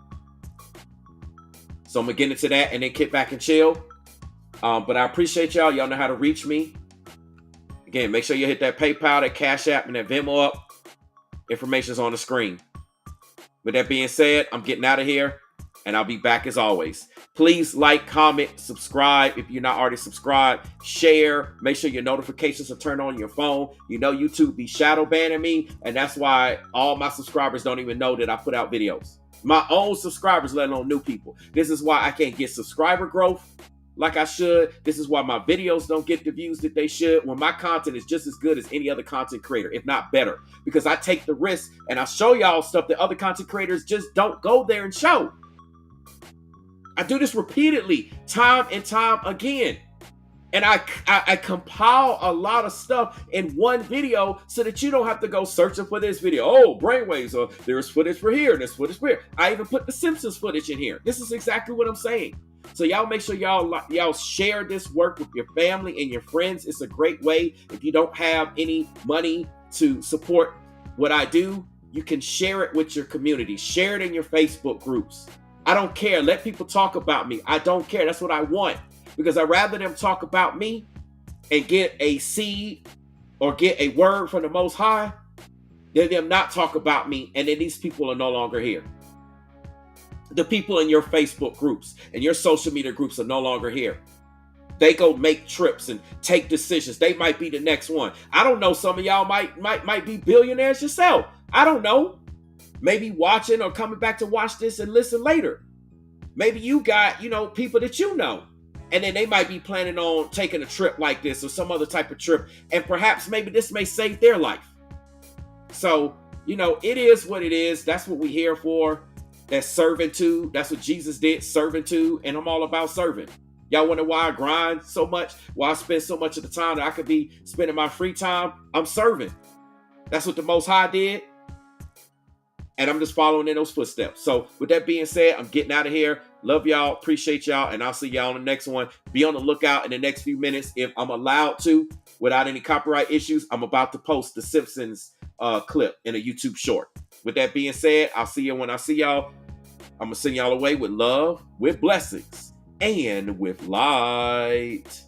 So I'm going to get into that and then kick back and chill. But I appreciate y'all. Y'all know how to reach me. Again, make sure you hit that PayPal, that Cash App, and that Venmo up. Information's on the screen. With that being said, I'm getting out of here. And I'll be back as always. Please like, comment, subscribe if you're not already subscribed. Share. Make sure your notifications are turned on your phone. You know YouTube be shadow banning me. And that's why all my subscribers don't even know that I put out videos. My own subscribers, let alone new people. This is why I can't get subscriber growth like I should. This is why my videos don't get the views that they should, when my content is just as good as any other content creator, if not better. Because I take the risk and I show y'all stuff that other content creators just don't go there and show. I do this repeatedly, time and time again. And I compile a lot of stuff in one video so that you don't have to go searching for this video. Oh, brainwaves, or there's footage for here, and there's footage for here. I even put the Simpsons footage in here. This is exactly what I'm saying. So y'all make sure y'all share this work with your family and your friends. It's a great way. If you don't have any money to support what I do, you can share it with your community. Share it in your Facebook groups. I don't care. Let people talk about me. I don't care. That's what I want. Because I'd rather them talk about me and get a seed or get a word from the Most High than them not talk about me and then these people are no longer here. The people in your Facebook groups and your social media groups are no longer here. They go make trips and take decisions. They might be the next one. I don't know. Some of y'all might be billionaires yourself. I don't know. Maybe watching or coming back to watch this and listen later. Maybe you got, people that you know. And then they might be planning on taking a trip like this or some other type of trip. And perhaps maybe this may save their life. So, it is what it is. That's what we're here for. That's serving to. That's what Jesus did, serving to. And I'm all about serving. Y'all wonder why I grind so much? Why I spend so much of the time that I could be spending my free time? I'm serving. That's what the Most High did. And I'm just following in those footsteps. So with that being said, I'm getting out of here. Love y'all. Appreciate y'all. And I'll see y'all on the next one. Be on the lookout in the next few minutes. If I'm allowed to, without any copyright issues, I'm about to post the Simpsons clip in a YouTube short. With that being said, I'll see you when I see y'all. I'm going to send y'all away with love, with blessings, and with light.